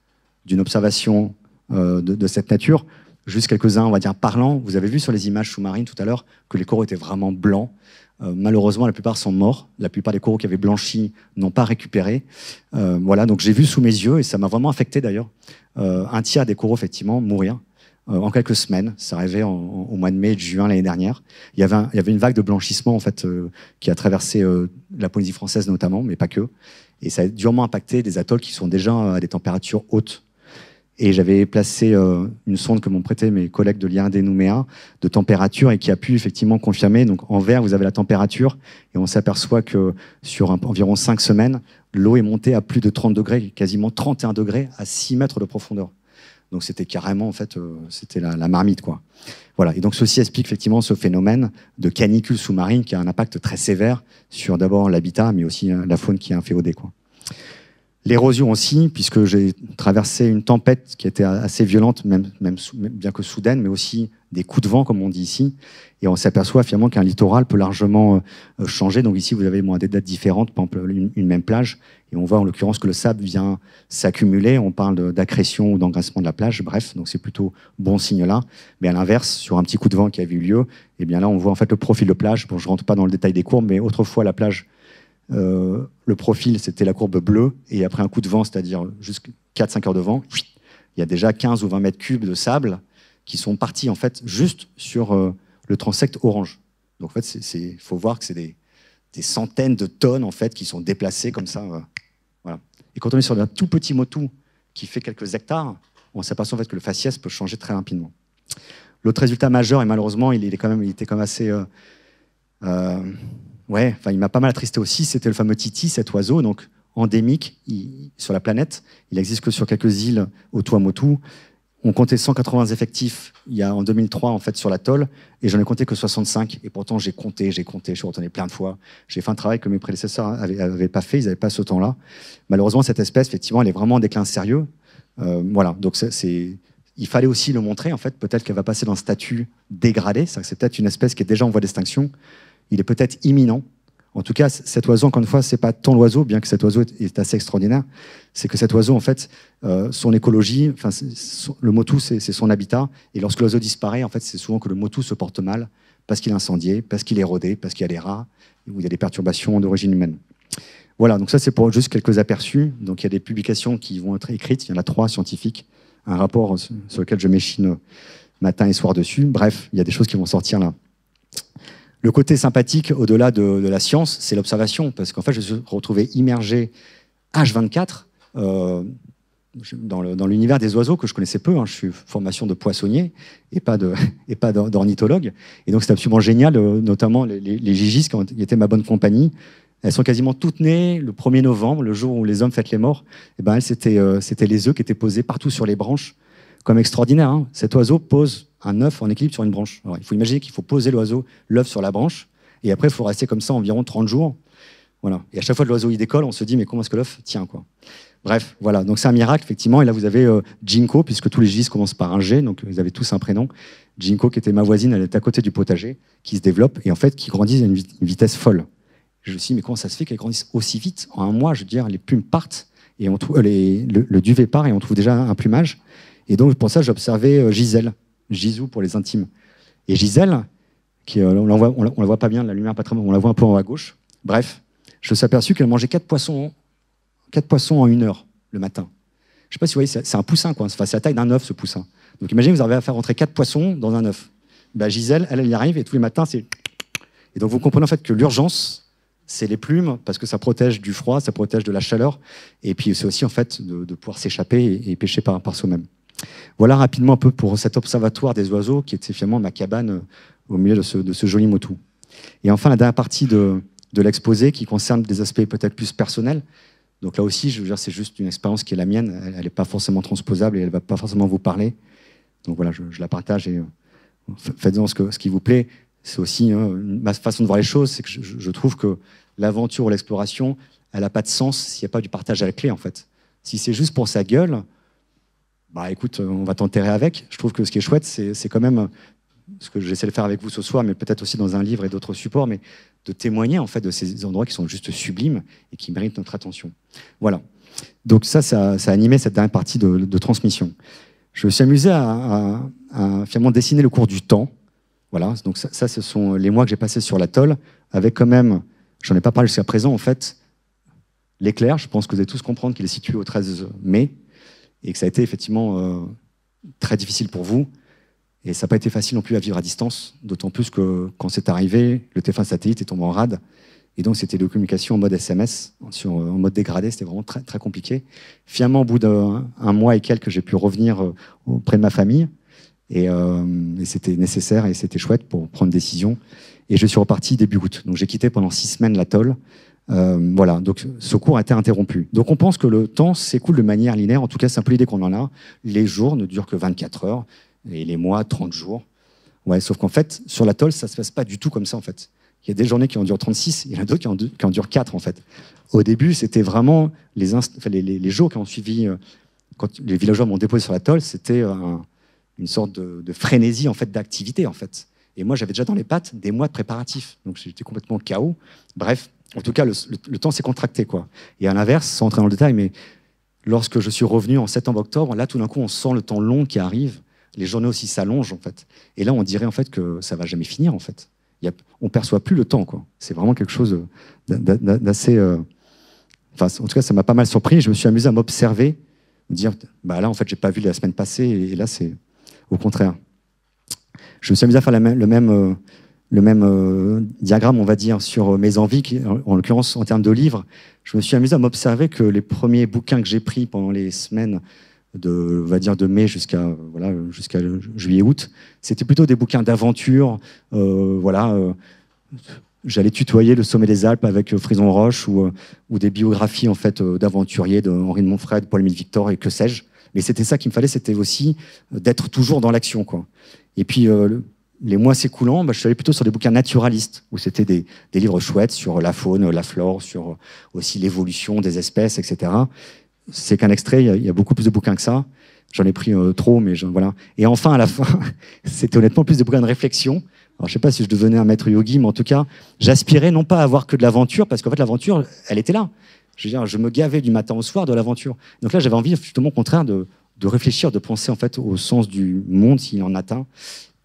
d'une observation de cette nature, juste quelques-uns, on va dire, parlants. Vous avez vu sur les images sous-marines tout à l'heure que les coraux étaient vraiment blancs. Malheureusement, la plupart sont morts. La plupart des coraux qui avaient blanchi n'ont pas récupéré. Voilà, donc j'ai vu sous mes yeux, et ça m'a vraiment affecté d'ailleurs, un tiers des coraux, effectivement, mourir. En quelques semaines, ça arrivait au mois de mai, de juin l'année dernière. Il y avait une vague de blanchissement en fait qui a traversé la Polynésie française notamment, mais pas que. Et ça a durement impacté des atolls qui sont déjà à des températures hautes. Et j'avais placé une sonde que m'ont prêté mes collègues de l'IRD Nouméa de température et qui a pu effectivement confirmer. Donc en vert, vous avez la température et on s'aperçoit que sur environ 5 semaines, l'eau est montée à plus de 30 degrés, quasiment 31 degrés à 6 mètres de profondeur. Donc c'était carrément, en fait, c'était la marmite, quoi. Voilà. Et donc ceci explique effectivement ce phénomène de canicule sous-marine qui a un impact très sévère sur d'abord l'habitat, mais aussi la faune qui est inféodée, quoi. L'érosion aussi, puisque j'ai traversé une tempête qui était assez violente, même bien que soudaine, mais aussi des coups de vent, comme on dit ici. Et on s'aperçoit finalement qu'un littoral peut largement changer. Donc ici, vous avez des dates différentes, par exemple une même plage. Et on voit en l'occurrence que le sable vient s'accumuler. On parle d'accrétion ou d'engraissement de la plage. Bref, donc c'est plutôt bon signe là. Mais à l'inverse, sur un petit coup de vent qui avait eu lieu, eh bien là, on voit en fait le profil de plage. Bon, je ne rentre pas dans le détail des courbes, mais autrefois, la plage, le profil, c'était la courbe bleue, et après un coup de vent, c'est-à-dire jusqu'à 4-5 heures de vent, il y a déjà 15 ou 20 mètres cubes de sable qui sont partis en fait juste sur le transect orange. Donc en fait, il faut voir que c'est des centaines de tonnes en fait qui sont déplacées comme ça. Voilà. Et quand on est sur un tout petit motu qui fait quelques hectares, on s'aperçoit en fait que le faciès peut changer très rapidement. L'autre résultat majeur, et malheureusement, il était quand même assez ouais, enfin, il m'a pas mal attristé aussi, c'était le fameux Titi, cet oiseau, donc endémique sur la planète. Il n'existe que sur quelques îles au Tuamotu. On comptait 180 effectifs en 2003 en fait sur l'atoll, et j'en ai compté que 65. Et pourtant j'ai compté, je suis retourné plein de fois. J'ai fait un travail que mes prédécesseurs avaient pas fait, ils n'avaient pas ce temps-là. Malheureusement, cette espèce, effectivement, elle est vraiment en déclin sérieux. Voilà, donc il fallait aussi le montrer. En fait, peut-être qu'elle va passer dans le statut dégradé. C'est peut-être une espèce qui est déjà en voie d'extinction. Il est peut-être imminent. En tout cas, cet oiseau, encore une fois, c'est pas tant l'oiseau, bien que cet oiseau est assez extraordinaire, c'est que cet oiseau, en fait, son écologie, le motu, c'est son habitat, et lorsque l'oiseau disparaît, en fait, c'est souvent que le motu se porte mal, parce qu'il est incendié, parce qu'il est érodé, parce qu'il y a des rats, ou il y a des perturbations d'origine humaine. Voilà, donc ça, c'est pour juste quelques aperçus. Donc il y a des publications qui vont être écrites, il y en a 3 scientifiques, un rapport sur lequel je m'échine matin et soir dessus. Bref, il y a des choses qui vont sortir là. Le côté sympathique, au-delà de la science, c'est l'observation, parce qu'en fait, je me suis retrouvé immergé H24 dans l'univers des oiseaux que je connaissais peu. Je suis formation de poissonnier et pas d'ornithologue. Et donc, c'était absolument génial, notamment les gigis qui étaient ma bonne compagnie. Elles sont quasiment toutes nées le 1er novembre, le jour où les hommes fêtent les morts. Et ben, c'était les œufs qui étaient posés partout sur les branches, comme extraordinaire. Hein. Cet oiseau pose un œuf en équilibre sur une branche. Alors, il faut imaginer qu'il faut poser l'œuf sur la branche, et après, il faut rester comme ça environ 30 jours. Voilà. Et à chaque fois que l'oiseau il décolle, on se dit, mais comment est-ce que l'œuf tient, quoi. Bref, voilà. Donc, c'est un miracle, effectivement. Et là, vous avez Jinko, puisque tous les gis commencent par un G, donc vous avez tous un prénom. Jinko, qui était ma voisine, elle est à côté du potager, qui se développe, et en fait, qui grandit à une vitesse folle. Je me suis dit, mais comment ça se fait qu'elle grandisse aussi vite? En un mois, je veux dire, les plumes partent, et on trouve, le duvet part, et on trouve déjà un plumage. Et donc, pour ça, j'ai observé Gisèle. Gisou pour les intimes. Et Gisèle, on la voit pas bien, la lumière pas très bonne, on la voit un peu en haut à gauche. Bref, je me suis aperçu qu'elle mangeait 4 poissons en 1 heure le matin. Je ne sais pas si vous voyez, c'est un poussin, quoi. Enfin, c'est la taille d'un œuf, ce poussin. Donc imaginez, vous avez à faire rentrer 4 poissons dans un œuf. Ben, Gisèle, elle y arrive, et tous les matins, c'est... Et donc vous comprenez en fait que l'urgence, c'est les plumes, parce que ça protège du froid, ça protège de la chaleur, et puis c'est aussi en fait de pouvoir s'échapper et pêcher par soi-même. Voilà rapidement un peu pour cet observatoire des oiseaux qui était finalement ma cabane au milieu de ce joli motu. Et enfin, la dernière partie de l'exposé qui concerne des aspects peut-être plus personnels. Donc là aussi, je veux dire, c'est juste une expérience qui est la mienne. Elle n'est pas forcément transposable et elle ne va pas forcément vous parler. Donc voilà, je la partage et faites-en ce qui vous plaît. C'est aussi ma façon de voir les choses. C'est que je trouve que l'aventure ou l'exploration, elle n'a pas de sens s'il n'y a pas du partage à la clé, en fait. Si c'est juste pour sa gueule, bah écoute, on va t'enterrer avec. Je trouve que ce qui est chouette, c'est quand même ce que j'essaie de faire avec vous ce soir, mais peut-être aussi dans un livre et d'autres supports, mais de témoigner en fait de ces endroits qui sont juste sublimes et qui méritent notre attention. Voilà. Donc ça a animé cette dernière partie de transmission. Je me suis amusé à finalement dessiner le cours du temps. Voilà. Donc ça, ce sont les mois que j'ai passés sur l'atoll, avec quand même, j'en ai pas parlé jusqu'à présent, en fait, l'éclair. Je pense que vous allez tous comprendre qu'il est situé au 13 mai. Et que ça a été effectivement très difficile pour vous. Et ça n'a pas été facile non plus à vivre à distance, d'autant plus que quand c'est arrivé, le téléphone satellite est tombé en rade. Et donc, c'était de communication en mode SMS, en mode dégradé. C'était vraiment très, très compliqué. Finalement, au bout d'un mois et quelques, j'ai pu revenir auprès de ma famille. Et c'était nécessaire et c'était chouette pour prendre une décision. Et je suis reparti début août. Donc, j'ai quitté pendant 6 semaines l'atoll. Voilà, donc ce cours a été interrompu. Donc, on pense que le temps s'écoule de manière linéaire. En tout cas, c'est un peu l'idée qu'on en a. Les jours ne durent que 24 heures et les mois, 30 jours. Ouais, sauf qu'en fait, sur l'atoll, ça ne se passe pas du tout comme ça, en fait. Il y a des journées qui en durent 36, il y en a d'autres qui en durent 4, en fait. Au début, c'était vraiment les jours qui ont suivi, quand les villageois m'ont déposé sur l'atoll, c'était une sorte de frénésie, en fait, d'activité, en fait. Et moi, j'avais déjà dans les pattes des mois de préparatifs. Donc, j'étais complètement KO. Bref, en tout cas, le temps s'est contracté, quoi. Et à l'inverse, sans entrer dans le détail, mais lorsque je suis revenu en septembre-octobre, là, tout d'un coup, on sent le temps long qui arrive. Les journées aussi s'allongent, en fait. Et là, on dirait, en fait, que ça va jamais finir, en fait. On ne perçoit plus le temps, quoi. C'est vraiment quelque chose d'assez... Enfin, en tout cas, ça m'a pas mal surpris. Je me suis amusé à m'observer, me dire, bah là, en fait, j'ai pas vu la semaine passée, et là, c'est au contraire. Je me suis amusé à faire le même diagramme, on va dire, sur mes envies, en l'occurrence, en termes de livres. Je me suis amusé à m'observer que les premiers bouquins que j'ai pris pendant les semaines on va dire de mai jusqu'à juillet-août, c'était plutôt des bouquins d'aventure. J'allais tutoyer le sommet des Alpes avec Frison Roche ou des biographies en fait d'aventuriers de Henri de Montfray, de Paul-Émile Victor et que sais-je. Mais c'était ça qu'il me fallait, c'était aussi d'être toujours dans l'action, quoi. Et puis les mois s'écoulant, je suis allé plutôt sur des bouquins naturalistes où c'était des livres chouettes sur la faune, la flore, sur aussi l'évolution des espèces, etc. C'est qu'un extrait, il y a beaucoup plus de bouquins que ça. J'en ai pris trop, mais voilà. Et enfin, à la fin, c'était honnêtement plus des bouquins de réflexion. Alors, je ne sais pas si je devenais un maître yogi, mais en tout cas, j'aspirais non pas à avoir que de l'aventure, parce qu'en fait, l'aventure, elle était là. Je veux dire, je me gavais du matin au soir de l'aventure. Donc là, j'avais envie, justement, au contraire, de réfléchir, de penser en fait au sens du monde, s'il en atteint,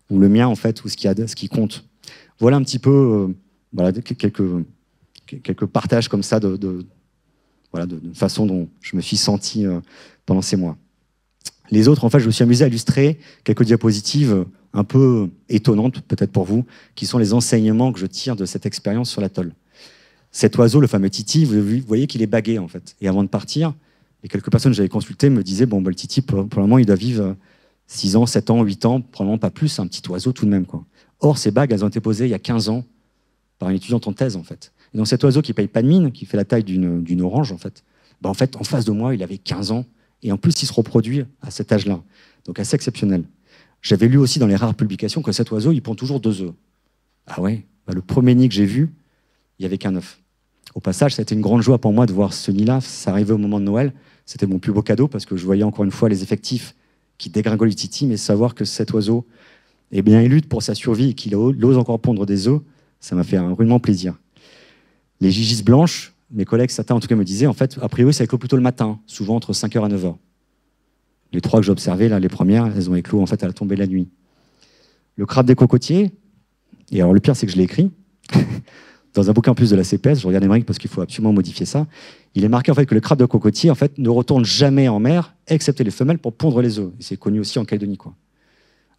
ou le mien, en fait, ou ce qui compte. Voilà un petit peu quelques partages comme ça de façon dont je me suis senti pendant ces mois. Les autres, en fait, je me suis amusé à illustrer quelques diapositives un peu étonnantes, peut-être pour vous, qui sont les enseignements que je tire de cette expérience sur l'atoll. Cet oiseau, le fameux titi, vous voyez qu'il est bagué, en fait. Et avant de partir, les quelques personnes que j'avais consultées me disaient, le titi, pour le moment, il doit vivre 6 ans, 7 ans, 8 ans, probablement pas plus, un petit oiseau tout de même, quoi. Or, ces bagues, elles ont été posées il y a 15 ans par une étudiante en thèse, en fait. Et donc cet oiseau qui ne paye pas de mine, qui fait la taille d'une orange, en fait, en face de moi, il avait 15 ans. Et en plus, il se reproduit à cet âge-là. Donc assez exceptionnel. J'avais lu aussi dans les rares publications que cet oiseau, il pond toujours 2 œufs. Ah ouais, le premier nid que j'ai vu, il n'y avait qu'un œuf. Au passage, ça a été une grande joie pour moi de voir ce nid-là. Ça arrivait au moment de Noël. C'était mon plus beau cadeau parce que je voyais encore une fois les effectifs qui dégringolent titi, mais savoir que cet oiseau, il lutte pour sa survie et qu'il ose encore pondre des œufs, ça m'a fait un rudement plaisir. Les gigis blanches, mes collègues, certains en tout cas me disaient, en fait, a priori, ça éclot plutôt le matin, souvent entre 5h et 9h. Les 3 que j'ai observées, là, les premières, elles ont éclos en fait à la tombée de la nuit. Le crabe des cocotiers, et alors le pire, c'est que je l'ai écrit, dans un bouquin en plus de la CPS, je regarde Émeric parce qu'il faut absolument modifier ça, il est marqué en fait que le crabe de cocotier en fait, ne retourne jamais en mer, excepté les femelles, pour pondre les œufs. Et c'est connu aussi en Calédonie, quoi.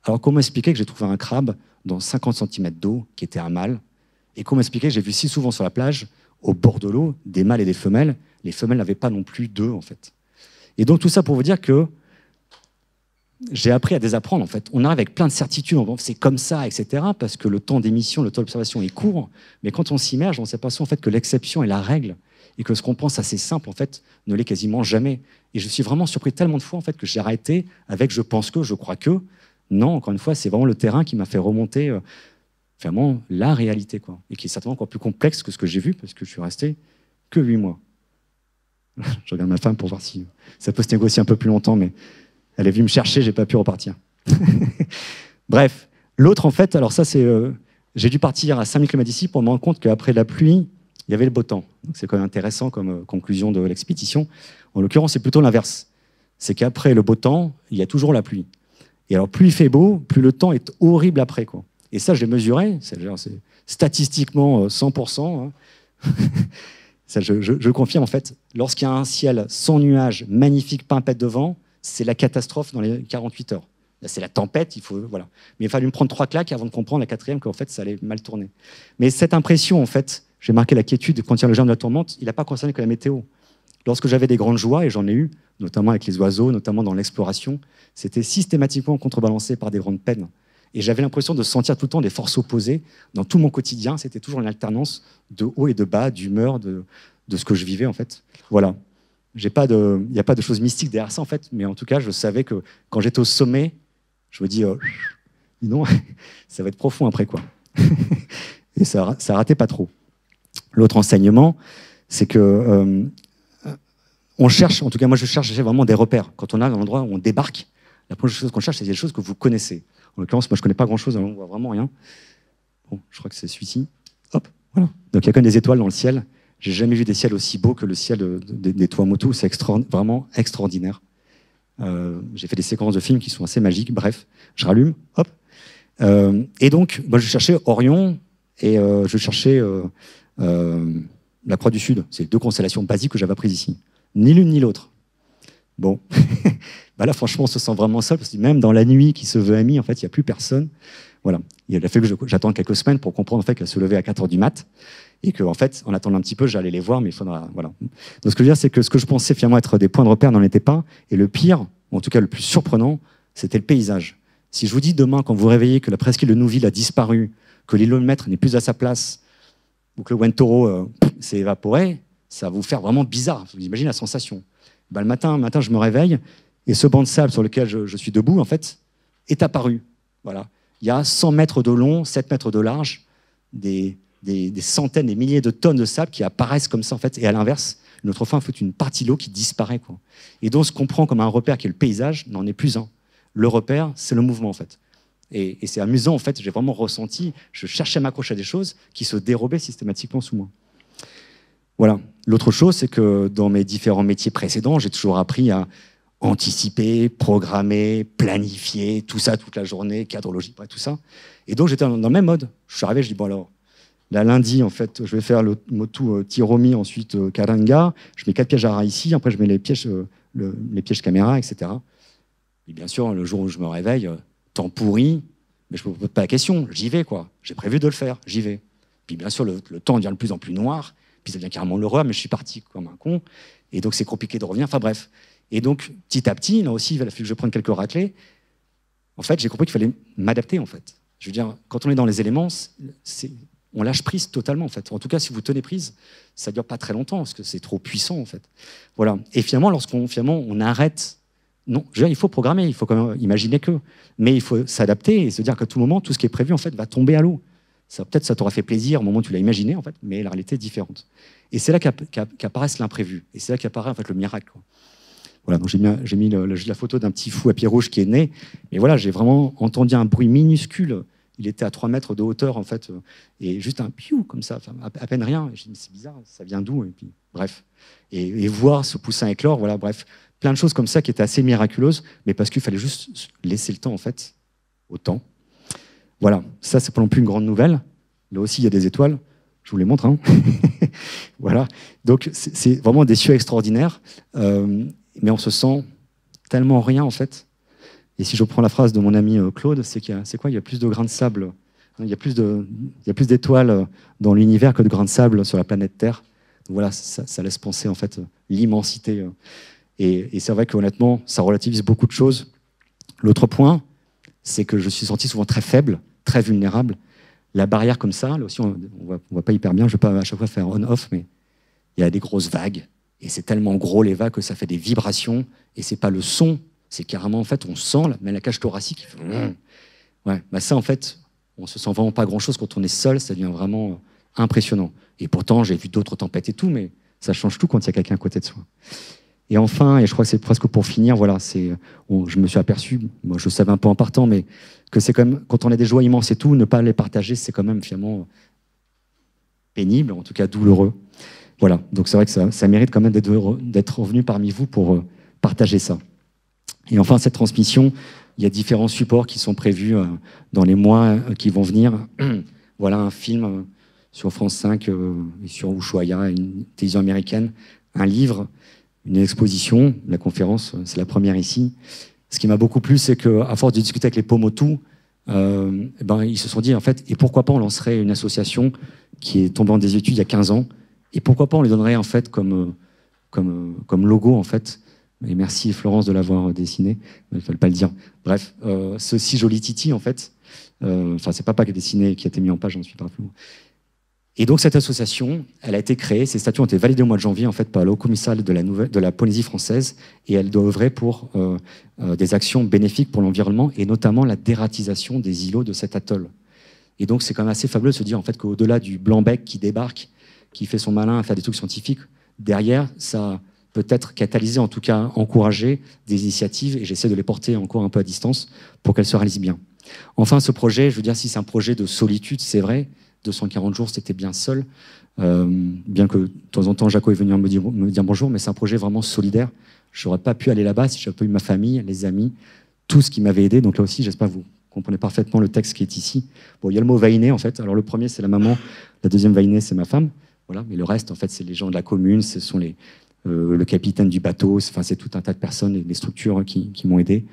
Alors comment expliquer que j'ai trouvé un crabe dans 50 cm d'eau, qui était un mâle, et comment expliquer que j'ai vu si souvent sur la plage, au bord de l'eau, des mâles et des femelles. Les femelles n'avaient pas non plus d'œufs, en fait. Et donc, tout ça pour vous dire que j'ai appris à désapprendre, en fait. On arrive avec plein de certitudes, c'est comme ça, etc., parce que le temps d'émission, le temps d'observation est court, mais quand on s'immerge, on s'aperçoit en fait que l'exception est la règle, et que ce qu'on pense assez simple, en fait, ne l'est quasiment jamais. Et je suis vraiment surpris tellement de fois, en fait, que j'ai arrêté avec « je pense que »,« je crois que ». Non, encore une fois, c'est vraiment le terrain qui m'a fait remonter vraiment la réalité, quoi, et qui est certainement encore plus complexe que ce que j'ai vu, parce que je suis resté que 8 mois. Je regarde ma femme pour voir si ça peut se négocier un peu plus longtemps, mais elle est venue me chercher, j'ai pas pu repartir. Bref, l'autre, en fait, alors ça, c'est... j'ai dû partir à 5000 km d'ici pour me rendre compte qu'après la pluie, il y avait le beau temps. Donc c'est quand même intéressant comme conclusion de l'expédition. En l'occurrence, c'est plutôt l'inverse. C'est qu'après le beau temps, il y a toujours la pluie. Et alors, plus il fait beau, plus le temps est horrible après, quoi. Et ça, je l'ai mesuré, c'est statistiquement 100%. Hein. Ça, je confirme, en fait, lorsqu'il y a un ciel sans nuages, magnifique, pas un pet de vent, c'est la catastrophe dans les 48 heures. Là, c'est la tempête, voilà. Mais il a fallu me prendre 3 claques avant de comprendre la 4e qu'en fait, ça allait mal tourner. Mais cette impression, en fait, j'ai marqué la quiétude quand il y a le germe de la tourmente, il n'a pas concerné que la météo. Lorsque j'avais des grandes joies, et j'en ai eu, notamment avec les oiseaux, notamment dans l'exploration, c'était systématiquement contrebalancé par des grandes peines. Et j'avais l'impression de sentir tout le temps des forces opposées dans tout mon quotidien. C'était toujours une alternance de haut et de bas, d'humeur, de ce que je vivais, en fait. Voilà. Il n'y a pas de choses mystiques derrière ça, en fait. Mais en tout cas, je savais que quand j'étais au sommet, je me dis, non, ça va être profond après, quoi. Et ça ratait pas trop. L'autre enseignement, c'est que on cherche, en tout cas moi je cherche vraiment des repères. Quand on a un endroit où on débarque, la première chose qu'on cherche, c'est des choses que vous connaissez. En l'occurrence, moi je connais pas grand-chose, on voit vraiment rien. Bon, je crois que c'est celui-ci. Hop, voilà. Donc il y a quand même des étoiles dans le ciel. J'ai jamais vu des ciels aussi beaux que le ciel des Tuamotu. C'est vraiment extraordinaire. J'ai fait des séquences de films qui sont assez magiques. Bref, je rallume, hop. Et donc, moi, je cherchais Orion et je cherchais la Croix du Sud. C'est les deux constellations basiques que j'avais apprises ici. Ni l'une ni l'autre. Bon, bah là, franchement, on se sent vraiment seul, parce que même dans la nuit qui se veut amie, en fait, il n'y a plus personne. Voilà. Il a fallu que j'attende quelques semaines pour comprendre en fait, qu'elle se levait à 4h du mat, et qu'en fait, en attendant un petit peu, j'allais les voir, mais il faudra... Voilà. Donc, ce que je veux dire, c'est que ce que je pensais finalement être des points de repère n'en était pas, et le pire, ou en tout cas le plus surprenant, c'était le paysage. Si je vous dis demain, quand vous vous réveillez, que la presqu'île de Nouville a disparu, que l'îlot-mètre n'est plus à sa place, ou que le Wentoro s'est évaporé, ça va vous faire vraiment bizarre. Vous imaginez la sensation. Ben, le matin, je me réveille, et ce banc de sable sur lequel je suis debout, en fait, est apparu. Voilà. Il y a 100 mètres de long, 7 mètres de large, des centaines, des milliers de tonnes de sable qui apparaissent comme ça, en fait. Et à l'inverse, une autre fois, en fait, une partie de l'eau qui disparaît, quoi. Et donc, ce qu'on prend comme un repère qui est le paysage n'en est plus un. Le repère, c'est le mouvement, en fait. Et c'est amusant, en fait. J'ai vraiment ressenti, je cherchais à m'accrocher à des choses qui se dérobaient systématiquement sous moi. Voilà. L'autre chose, c'est que dans mes différents métiers précédents, j'ai toujours appris à anticiper, programmer, planifier, tout ça toute la journée, cadrologie, tout ça. Et donc, j'étais dans le même mode. Je suis arrivé, je dis, bon alors, là, lundi, en fait, je vais faire le motu Tiromi, ensuite Karanga. Je mets 4 pièges à rat ici, après je mets les pièges caméra, etc. Et bien sûr, le jour où je me réveille, temps pourri, mais je ne me pose pas la question, j'y vais, quoi. J'ai prévu de le faire, j'y vais. Puis bien sûr, le temps devient de plus en plus noir, puis ça devient carrément l'horreur, mais je suis parti comme un con. Et donc, c'est compliqué de revenir. Enfin bref. Et donc, petit à petit, là aussi, il a fallu que je prenne quelques raclées. En fait, j'ai compris qu'il fallait m'adapter, en fait. Je veux dire, quand on est dans les éléments, on lâche prise totalement, en fait. En tout cas, si vous tenez prise, ça ne dure pas très longtemps, parce que c'est trop puissant, en fait. Voilà. Et finalement, on arrête... Non, je veux dire, il faut programmer, il faut quand même imaginer que... Mais il faut s'adapter et se dire qu'à tout moment, tout ce qui est prévu, en fait, va tomber à l'eau. Peut-être ça t'aura fait plaisir au moment où tu l'as imaginé, en fait, mais la réalité est différente. Et c'est là qu'apparaît l'imprévu. Et c'est là qu'apparaît, en fait, le miracle, quoi. Voilà, donc j'ai mis la photo d'un petit fou à pied rouge qui est né. Mais voilà, j'ai vraiment entendu un bruit minuscule. Il était à 3 mètres de hauteur, en fait, et juste un piou, comme ça, enfin, à peine rien. Et je me dit, c'est bizarre, ça vient d'où? Et puis, bref. Et voir ce poussin éclore, voilà, bref. Plein de choses comme ça qui étaient assez miraculeuses, mais parce qu'il fallait juste laisser le temps, en fait, au temps. Voilà, ça, c'est pas non plus une grande nouvelle. Là aussi, il y a des étoiles. Je vous les montre. Hein. Voilà. Donc, c'est vraiment des cieux extraordinaires. Mais on se sent tellement rien, en fait. Et si je reprends la phrase de mon ami Claude, c'est quoi? Il y a plus de grains de sable. Il y a plus d'étoiles dans l'univers que de grains de sable sur la planète Terre. Donc voilà, ça laisse penser, en fait, l'immensité. Et c'est vrai qu'honnêtement, ça relativise beaucoup de choses. L'autre point, c'est que je suis senti souvent très faible, très vulnérable. La barrière comme ça, là aussi, on voit pas hyper bien. Je ne vais pas à chaque fois faire on-off, mais il y a des grosses vagues. Et c'est tellement gros, les vagues, que ça fait des vibrations. Et c'est pas le son, c'est carrément, en fait, on sent mais la cage thoracique qui fait... Ouais, bah ça, en fait, on se sent vraiment pas grand-chose. Quand on est seul, ça devient vraiment impressionnant. Et pourtant, j'ai vu d'autres tempêtes et tout, mais ça change tout quand il y a quelqu'un à côté de soi. Et enfin, et je crois que c'est presque pour finir, voilà, je me suis aperçu, moi je savais un peu en partant, mais que c'est quand même, quand on a des joies immenses et tout, ne pas les partager, c'est quand même finalement pénible, en tout cas douloureux. Voilà, donc c'est vrai que ça mérite quand même d'être revenu parmi vous pour partager ça. Et enfin, cette transmission, il y a différents supports qui sont prévus dans les mois qui vont venir. Voilà un film sur France 5 et sur Ushuaïa, une télévision américaine, un livre, une exposition, la conférence, c'est la première ici. Ce qui m'a beaucoup plu, c'est qu'à force de discuter avec les Pomotu, ils se sont dit, en fait, et pourquoi pas on lancerait une association qui est tombé en désuétude il y a 15 ans. Et pourquoi pas on lui donnerait en fait comme logo en fait. Et merci Florence de l'avoir dessiné, il ne fallait pas le dire. Bref, ce si joli Titi en fait, enfin c'est papa qui a dessiné, qui a été mis en page, j'en suis pas plus. Et donc cette association, elle a été créée, ces statuts ont été validés au mois de janvier en fait par le haut-commissariat de la Polynésie française, et elle doit œuvrer pour des actions bénéfiques pour l'environnement et notamment la dératisation des îlots de cet atoll. Et donc c'est quand même assez fabuleux de se dire en fait qu'au-delà du blanc-bec qui débarque, qui fait son malin à faire des trucs scientifiques, derrière ça peut-être catalyser, en tout cas encourager des initiatives, et j'essaie de les porter encore un peu à distance pour qu'elles se réalisent bien. Enfin, ce projet, je veux dire, si c'est un projet de solitude, c'est vrai, 240 jours, c'était bien seul, bien que de temps en temps, Jaco est venu me dire bonjour, mais c'est un projet vraiment solidaire. Je n'aurais pas pu aller là-bas si je n'avais pas eu ma famille, les amis, tout ce qui m'avait aidé. Donc là aussi, j'espère que vous comprenez parfaitement le texte qui est ici. Bon, il y a le mot vaïné, en fait. Alors le premier, c'est la maman, la deuxième vaïné, c'est ma femme. Voilà, mais le reste, en fait, c'est les gens de la commune, ce sont le capitaine du bateau, c'est tout un tas de personnes et des structures qui m'ont aidé.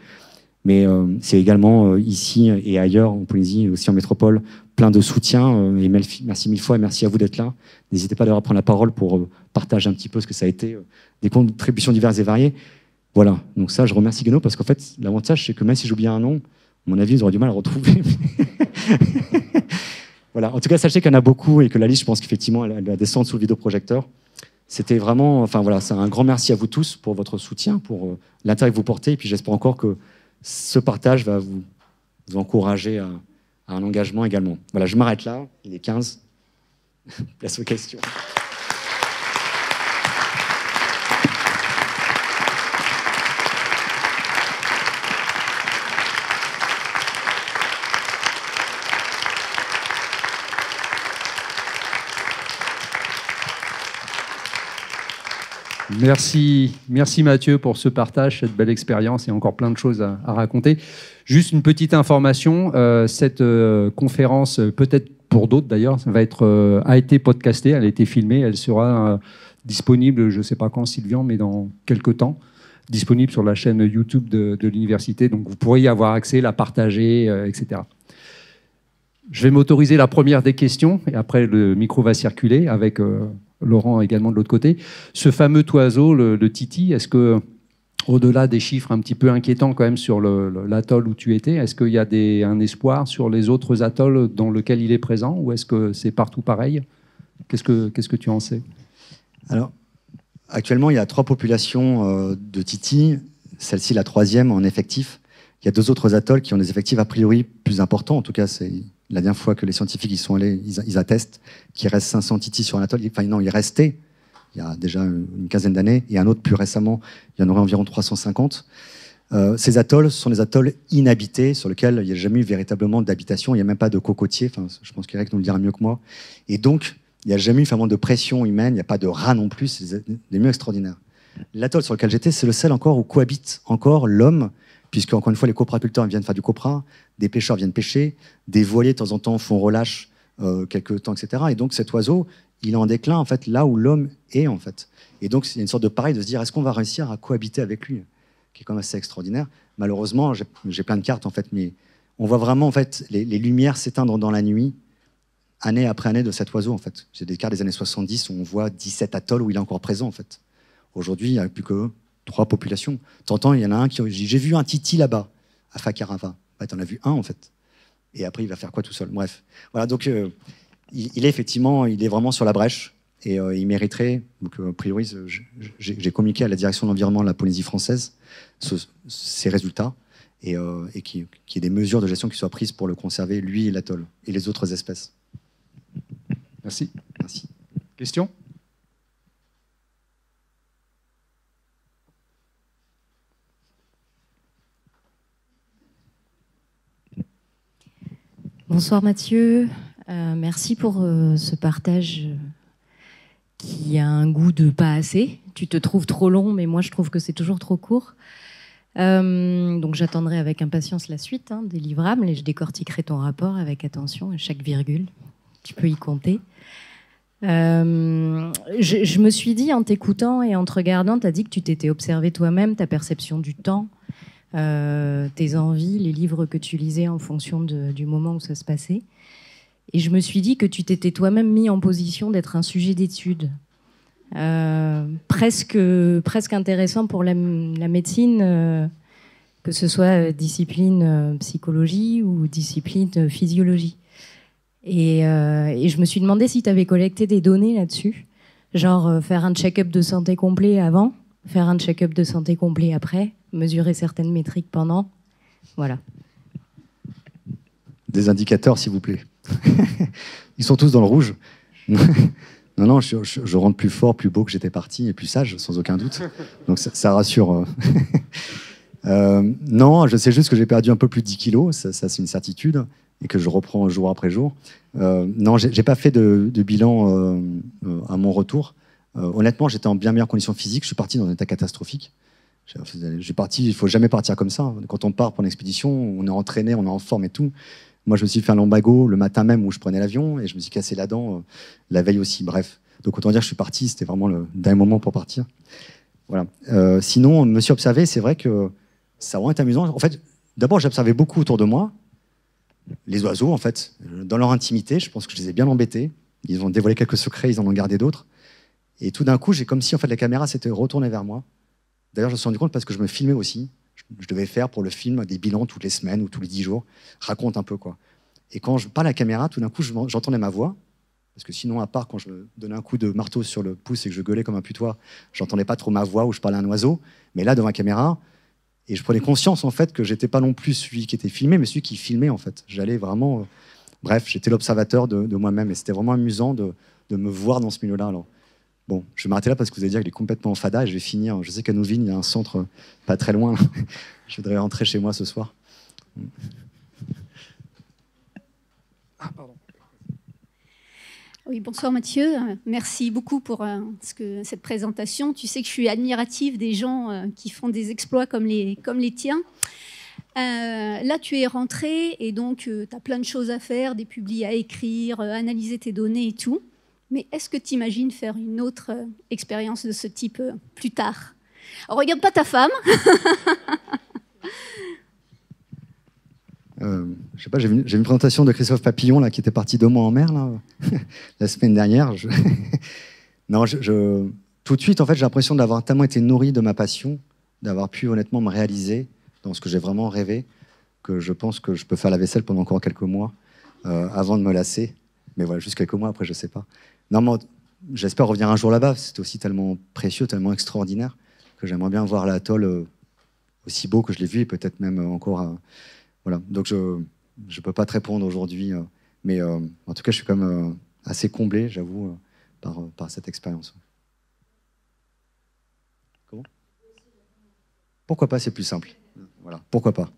Mais c'est également ici et ailleurs, en Polynésie, aussi en métropole, plein de soutien. Et merci mille fois et merci à vous d'être là. N'hésitez pas d'ailleurs à prendre la parole pour partager un petit peu ce que ça a été, des contributions diverses et variées. Voilà, donc ça, je remercie Guéno parce qu'en fait, l'avantage, c'est que même si j'oublie un nom, à mon avis, vous aurez du mal à le retrouver. Voilà, en tout cas, sachez qu'il y en a beaucoup et que la liste, je pense qu'effectivement, elle va descendre sous le vidéoprojecteur. C'était vraiment, enfin voilà, c'est un grand merci à vous tous pour votre soutien, pour l'intérêt que vous portez. Et puis j'espère encore que ce partage va vous encourager à un engagement également. Voilà, je m'arrête là, il est 15. Place aux questions. Merci Mathieu pour ce partage, cette belle expérience et encore plein de choses à raconter. Juste une petite information, cette conférence, peut-être pour d'autres d'ailleurs, a été podcastée, elle a été filmée, elle sera disponible, je ne sais pas quand Sylvian, mais dans quelques temps, disponible sur la chaîne YouTube de l'université, donc vous pourrez y avoir accès, la partager, etc. Je vais m'autoriser la première des questions et après le micro va circuler avec Laurent également de l'autre côté. Ce fameux oiseau, le Titi, est-ce que, au-delà des chiffres un petit peu inquiétants quand même sur l'atoll où tu étais, est-ce qu'il y a un espoir sur les autres atolls dans lesquels il est présent ou est-ce que c'est partout pareil ? Qu'est-ce que tu en sais ? Alors, actuellement, il y a 3 populations de Titi, celle-ci la 3e en effectif. Il y a 2 autres atolls qui ont des effectifs a priori plus importants. En tout cas, c'est la dernière fois que les scientifiques y sont allés, ils attestent qu'il reste 500 titis sur un atoll. Enfin, non, il restait il y a déjà une quinzaine d'années. Et un autre plus récemment, il y en aurait environ 350. Ces atolls sont des atolls inhabités sur lesquels il n'y a jamais eu véritablement d'habitation. Il n'y a même pas de cocotiers. Enfin, je pense qu'Eric nous le dira mieux que moi. Et donc, il n'y a jamais eu vraiment de pression humaine. Il n'y a pas de rats non plus. C'est des lieux extraordinaires. L'atoll sur lequel j'étais, c'est le seul encore où cohabite encore l'homme, puisque, encore une fois, les copraculteurs viennent faire du copra, des pêcheurs viennent pêcher, des voiliers, de temps en temps, font relâche quelques temps, etc. Et donc, cet oiseau, il est en déclin, en fait, là où l'homme est, en fait. Et donc, c'est une sorte de pareil de se dire, est-ce qu'on va réussir à cohabiter avec lui, qui est quand même assez extraordinaire. Malheureusement, j'ai plein de cartes, en fait, mais on voit vraiment, en fait, les lumières s'éteindre dans la nuit, année après année, de cet oiseau, en fait. J'ai des cartes des années 70 où on voit 17 atolls où il est encore présent, en fait. Aujourd'hui, il n'y a plus que 3 populations. T'entends, il y en a un qui... J'ai vu un Titi là-bas, à Fakarava. Bah, t'en as vu un, en fait. Et après, il va faire quoi tout seul? Bref. Voilà, donc, il est effectivement, il est vraiment sur la brèche. Et il mériterait, donc a priori, j'ai communiqué à la direction de l'environnement de la Polynésie française ces résultats et qu'il y ait des mesures de gestion qui soient prises pour le conserver, lui et l'atoll, et les autres espèces. Merci. Merci. Question ? Bonsoir Mathieu, merci pour ce partage qui a un goût de pas assez. Tu te trouves trop long, mais moi je trouve que c'est toujours trop court. Donc j'attendrai avec impatience la suite des livrables et je décortiquerai ton rapport avec attention à chaque virgule. Tu peux y compter. Je me suis dit en t'écoutant et en te regardant, tu as dit que tu t'étais observé toi-même, ta perception du temps, tes envies, les livres que tu lisais en fonction du moment où ça se passait. Et je me suis dit que tu t'étais toi-même mis en position d'être un sujet d'étude. Presque intéressant pour la médecine, que ce soit discipline psychologie ou discipline physiologie. Et je me suis demandé si tu avais collecté des données là-dessus, genre faire un check-up de santé complet avant, faire un check-up de santé complet après, mesurer certaines métriques pendant. Voilà. Des indicateurs, s'il vous plaît. Ils sont tous dans le rouge. Non, je rentre plus fort, plus beau que j'étais parti, et plus sage, sans aucun doute. Donc ça rassure. Non, je sais juste que j'ai perdu un peu plus de 10 kilos, ça c'est une certitude, et que je reprends jour après jour. Non, j'ai pas fait de bilan à mon retour. Honnêtement, j'étais en bien meilleure condition physique, je suis parti dans un état catastrophique. Il faut jamais partir comme ça. Quand on part pour une expédition, on est entraîné, on est en forme et tout. Moi, je me suis fait un lumbago le matin même où je prenais l'avion, et je me suis cassé la dent la veille aussi. Bref, donc autant dire que je suis parti, c'était vraiment le dernier moment pour partir. Voilà. Sinon, me suis observé, c'est vrai que ça a vraiment été amusant. En fait, d'abord, j'observais beaucoup autour de moi les oiseaux, en fait, dans leur intimité. Je pense que je les ai bien embêtés. Ils ont dévoilé quelques secrets, ils en ont gardé d'autres. Et tout d'un coup, j'ai comme si en fait la caméra s'était retournée vers moi. D'ailleurs, je me suis rendu compte parce que je me filmais aussi. Je devais faire pour le film des bilans toutes les semaines ou tous les 10 jours. Raconte un peu, quoi. Et quand je parle à la caméra, tout d'un coup, j'entendais ma voix. Parce que sinon, à part quand je me donnais un coup de marteau sur le pouce et que je gueulais comme un putois, j'entendais pas trop ma voix ou je parlais à un oiseau. Mais là, devant la caméra, et je prenais conscience en fait que j'étais pas non plus celui qui était filmé, mais celui qui filmait en fait. J'allais vraiment, bref, j'étais l'observateur de moi-même et c'était vraiment amusant de me voir dans ce milieu-là. Alors bon, je vais m'arrêter là parce que vous allez dire qu'il est complètement en fada et je vais finir. Je sais qu'à Nouville, il y a un centre pas très loin. Je voudrais rentrer chez moi ce soir. Ah, pardon. Oui, bonsoir Mathieu. Merci beaucoup pour cette présentation. Tu sais que je suis admirative des gens qui font des exploits comme les tiens. Là, tu es rentré et donc tu as plein de choses à faire, des publis à écrire, analyser tes données et tout. Mais est-ce que tu imagines faire une autre expérience de ce type plus tard? Alors, regarde pas ta femme. Je sais pas, j'ai une présentation de Christophe Papillon là, qui était parti 2 mois en mer là, la semaine dernière. Non, tout de suite, en fait, j'ai l'impression d'avoir tellement été nourri de ma passion, d'avoir pu honnêtement me réaliser dans ce que j'ai vraiment rêvé, que je pense que je peux faire la vaisselle pendant encore quelques mois avant de me lasser. Mais voilà, juste quelques mois après, je sais pas. Non, moi, j'espère revenir un jour là-bas. C'était aussi tellement précieux, tellement extraordinaire que j'aimerais bien voir l'atoll aussi beau que je l'ai vu et peut-être même encore. Voilà. Donc je ne peux pas te répondre aujourd'hui, mais en tout cas, je suis quand même assez comblé, j'avoue, par cette expérience. Comment ? Pourquoi pas, c'est plus simple. Voilà. Pourquoi pas ?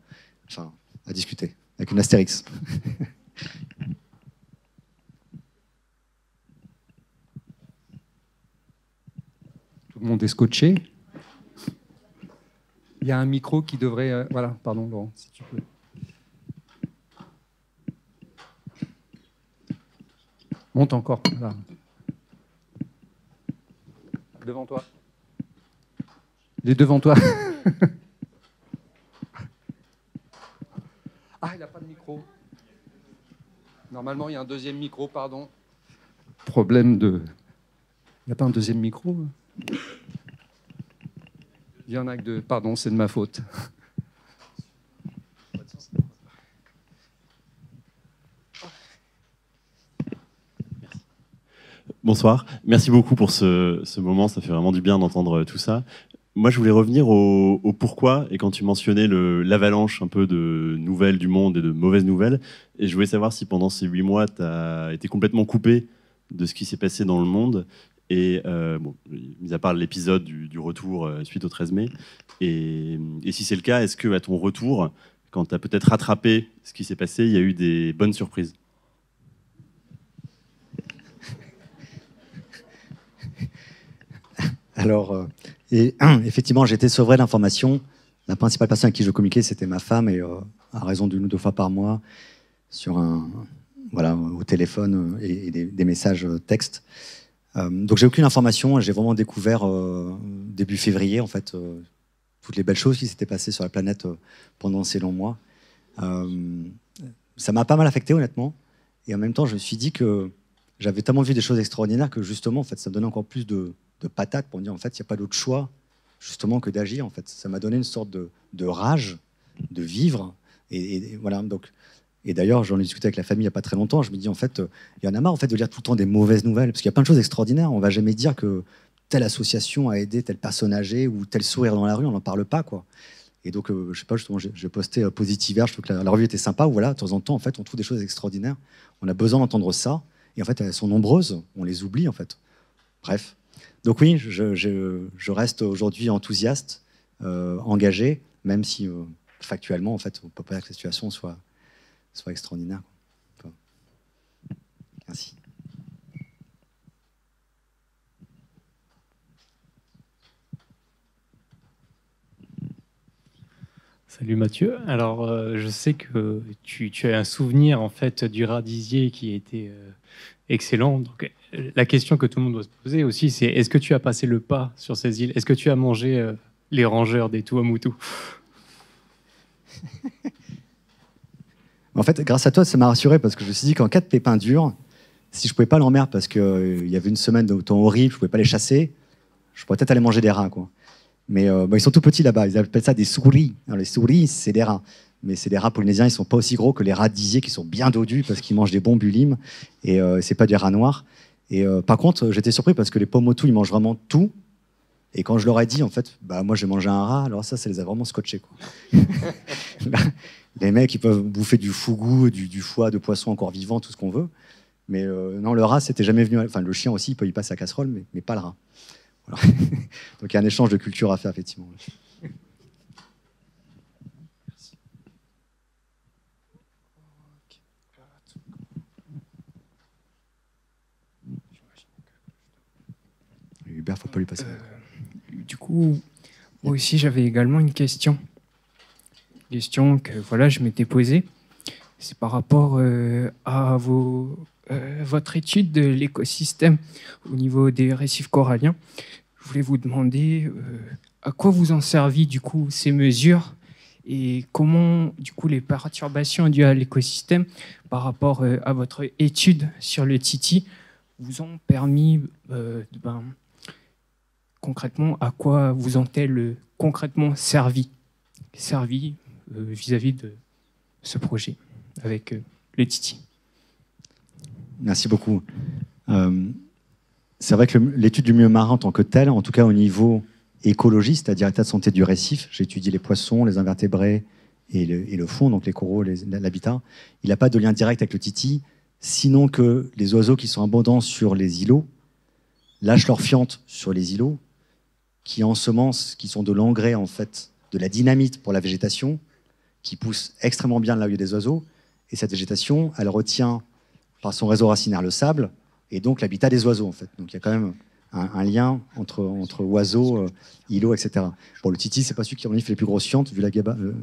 Enfin, à discuter, avec une astérix. Tout le monde est scotché. Il y a un micro qui devrait... Voilà, pardon Laurent, si tu peux. Monte encore. Là. Devant toi. Il est devant toi. Ah, il n'a pas de micro. Normalement, il y a un deuxième micro, pardon. Problème de... Il n'y a pas un deuxième micro ? Il y en a que 2. Pardon, c'est de ma faute. Bonsoir, merci beaucoup pour ce moment, ça fait vraiment du bien d'entendre tout ça. Moi, je voulais revenir au pourquoi, et quand tu mentionnais l'avalanche un peu de nouvelles du monde et de mauvaises nouvelles, et je voulais savoir si pendant ces 8 mois, tu as été complètement coupé de ce qui s'est passé dans le monde, et bon, mis à part l'épisode du retour suite au 13 mai, et si c'est le cas, est-ce qu'à ton retour, quand tu as peut-être rattrapé ce qui s'est passé, il y a eu des bonnes surprises ? Alors, effectivement, j'ai été sevré d'informations. La principale personne avec qui je communiquais, c'était ma femme, et à raison d'1 ou 2 fois par mois, au téléphone et des messages textes. Donc, j'ai aucune information. J'ai vraiment découvert début février, en fait, toutes les belles choses qui s'étaient passées sur la planète pendant ces longs mois. Ça m'a pas mal affecté, honnêtement. Et en même temps, je me suis dit que j'avais tellement vu des choses extraordinaires que justement, en fait, ça me donnait encore plus de patates pour me dire, en fait, il n'y a pas d'autre choix, justement, que d'agir. En fait, ça m'a donné une sorte de rage de vivre. Et voilà. Donc, et d'ailleurs, j'en ai discuté avec la famille il n'y a pas très longtemps. Je me dis, en fait, il y en a marre en fait, de lire tout le temps des mauvaises nouvelles, parce qu'il y a plein de choses extraordinaires. On ne va jamais dire que telle association a aidé telle personne âgée ou tel sourire dans la rue, on n'en parle pas, quoi. Et donc, je sais pas, justement, j'ai posté Positiver, je trouve que la revue était sympa, où voilà, de temps en temps, en fait, on trouve des choses extraordinaires. On a besoin d'entendre ça, et en fait, elles sont nombreuses, on les oublie, en fait. Bref. Donc oui, je reste aujourd'hui enthousiaste, engagé, même si factuellement, en fait, on ne peut pas dire que la situation soit extraordinaire. Enfin, merci. Salut Mathieu. Alors, je sais que tu as un souvenir en fait du rat d'Isier qui a été excellent. Donc, la question que tout le monde doit se poser aussi, c'est est-ce que tu as passé le pas sur ces îles? Est-ce que tu as mangé les rongeurs des Tuamotu? En fait, grâce à toi, ça m'a rassuré parce que je me suis dit qu'en cas de pépin dur, si je pouvais pas l'emmerder parce qu'il y avait une semaine de temps horrible, je pouvais pas les chasser, je pourrais peut-être aller manger des rats, quoi. Mais ils sont tout petits là-bas, ils appellent ça des souris. Alors, les souris, c'est des rats. Mais c'est des rats polynésiens, ils sont pas aussi gros que les rats d'Isier qui sont bien dodus parce qu'ils mangent des bons bulimes et c'est pas des rats noirs. Et par contre, j'étais surpris parce que les Pomotu, ils mangent vraiment tout. Et quand je leur ai dit, en fait, bah, moi j'ai mangé un rat, alors ça les a vraiment scotchés, quoi. Les mecs, ils peuvent bouffer du fougou, du foie de poisson encore vivant, tout ce qu'on veut. Mais non, le rat, c'était jamais venu. Enfin, le chien aussi, il peut y passer à casserole, mais pas le rat. Voilà. Donc il y a un échange de culture à faire, effectivement. Hubert, faut pas lui passer. Du coup, moi aussi, j'avais également une question. Une question que voilà, je m'étais posée. C'est par rapport à votre étude de l'écosystème au niveau des récifs coralliens. Je voulais vous demander à quoi vous ont servi du coup ces mesures et comment du coup les perturbations dues à l'écosystème par rapport à votre étude sur le Titi vous ont permis concrètement, à quoi vous ont-elles concrètement servi vis-à-vis de ce projet avec le Titi? Merci beaucoup. C'est vrai que l'étude du milieu marin en tant que tel, en tout cas au niveau écologie, c'est-à-dire état de santé du récif, j'ai étudié les poissons, les invertébrés et le fond, donc les coraux, l'habitat. Il n'a pas de lien direct avec le Titi, sinon que les oiseaux qui sont abondants sur les îlots lâchent leurs fientes sur les îlots, qui ensemencent, qui sont de l'engrais en fait, de la dynamite pour la végétation, qui pousse extrêmement bien là où il y a des oiseaux. Et cette végétation, elle retient par son réseau racinaire le sable et donc l'habitat des oiseaux en fait. Donc il y a quand même un lien entre oiseaux, îlots, etc. Bon, le Titi, c'est pas celui qui en fait les plus grosses fientes vu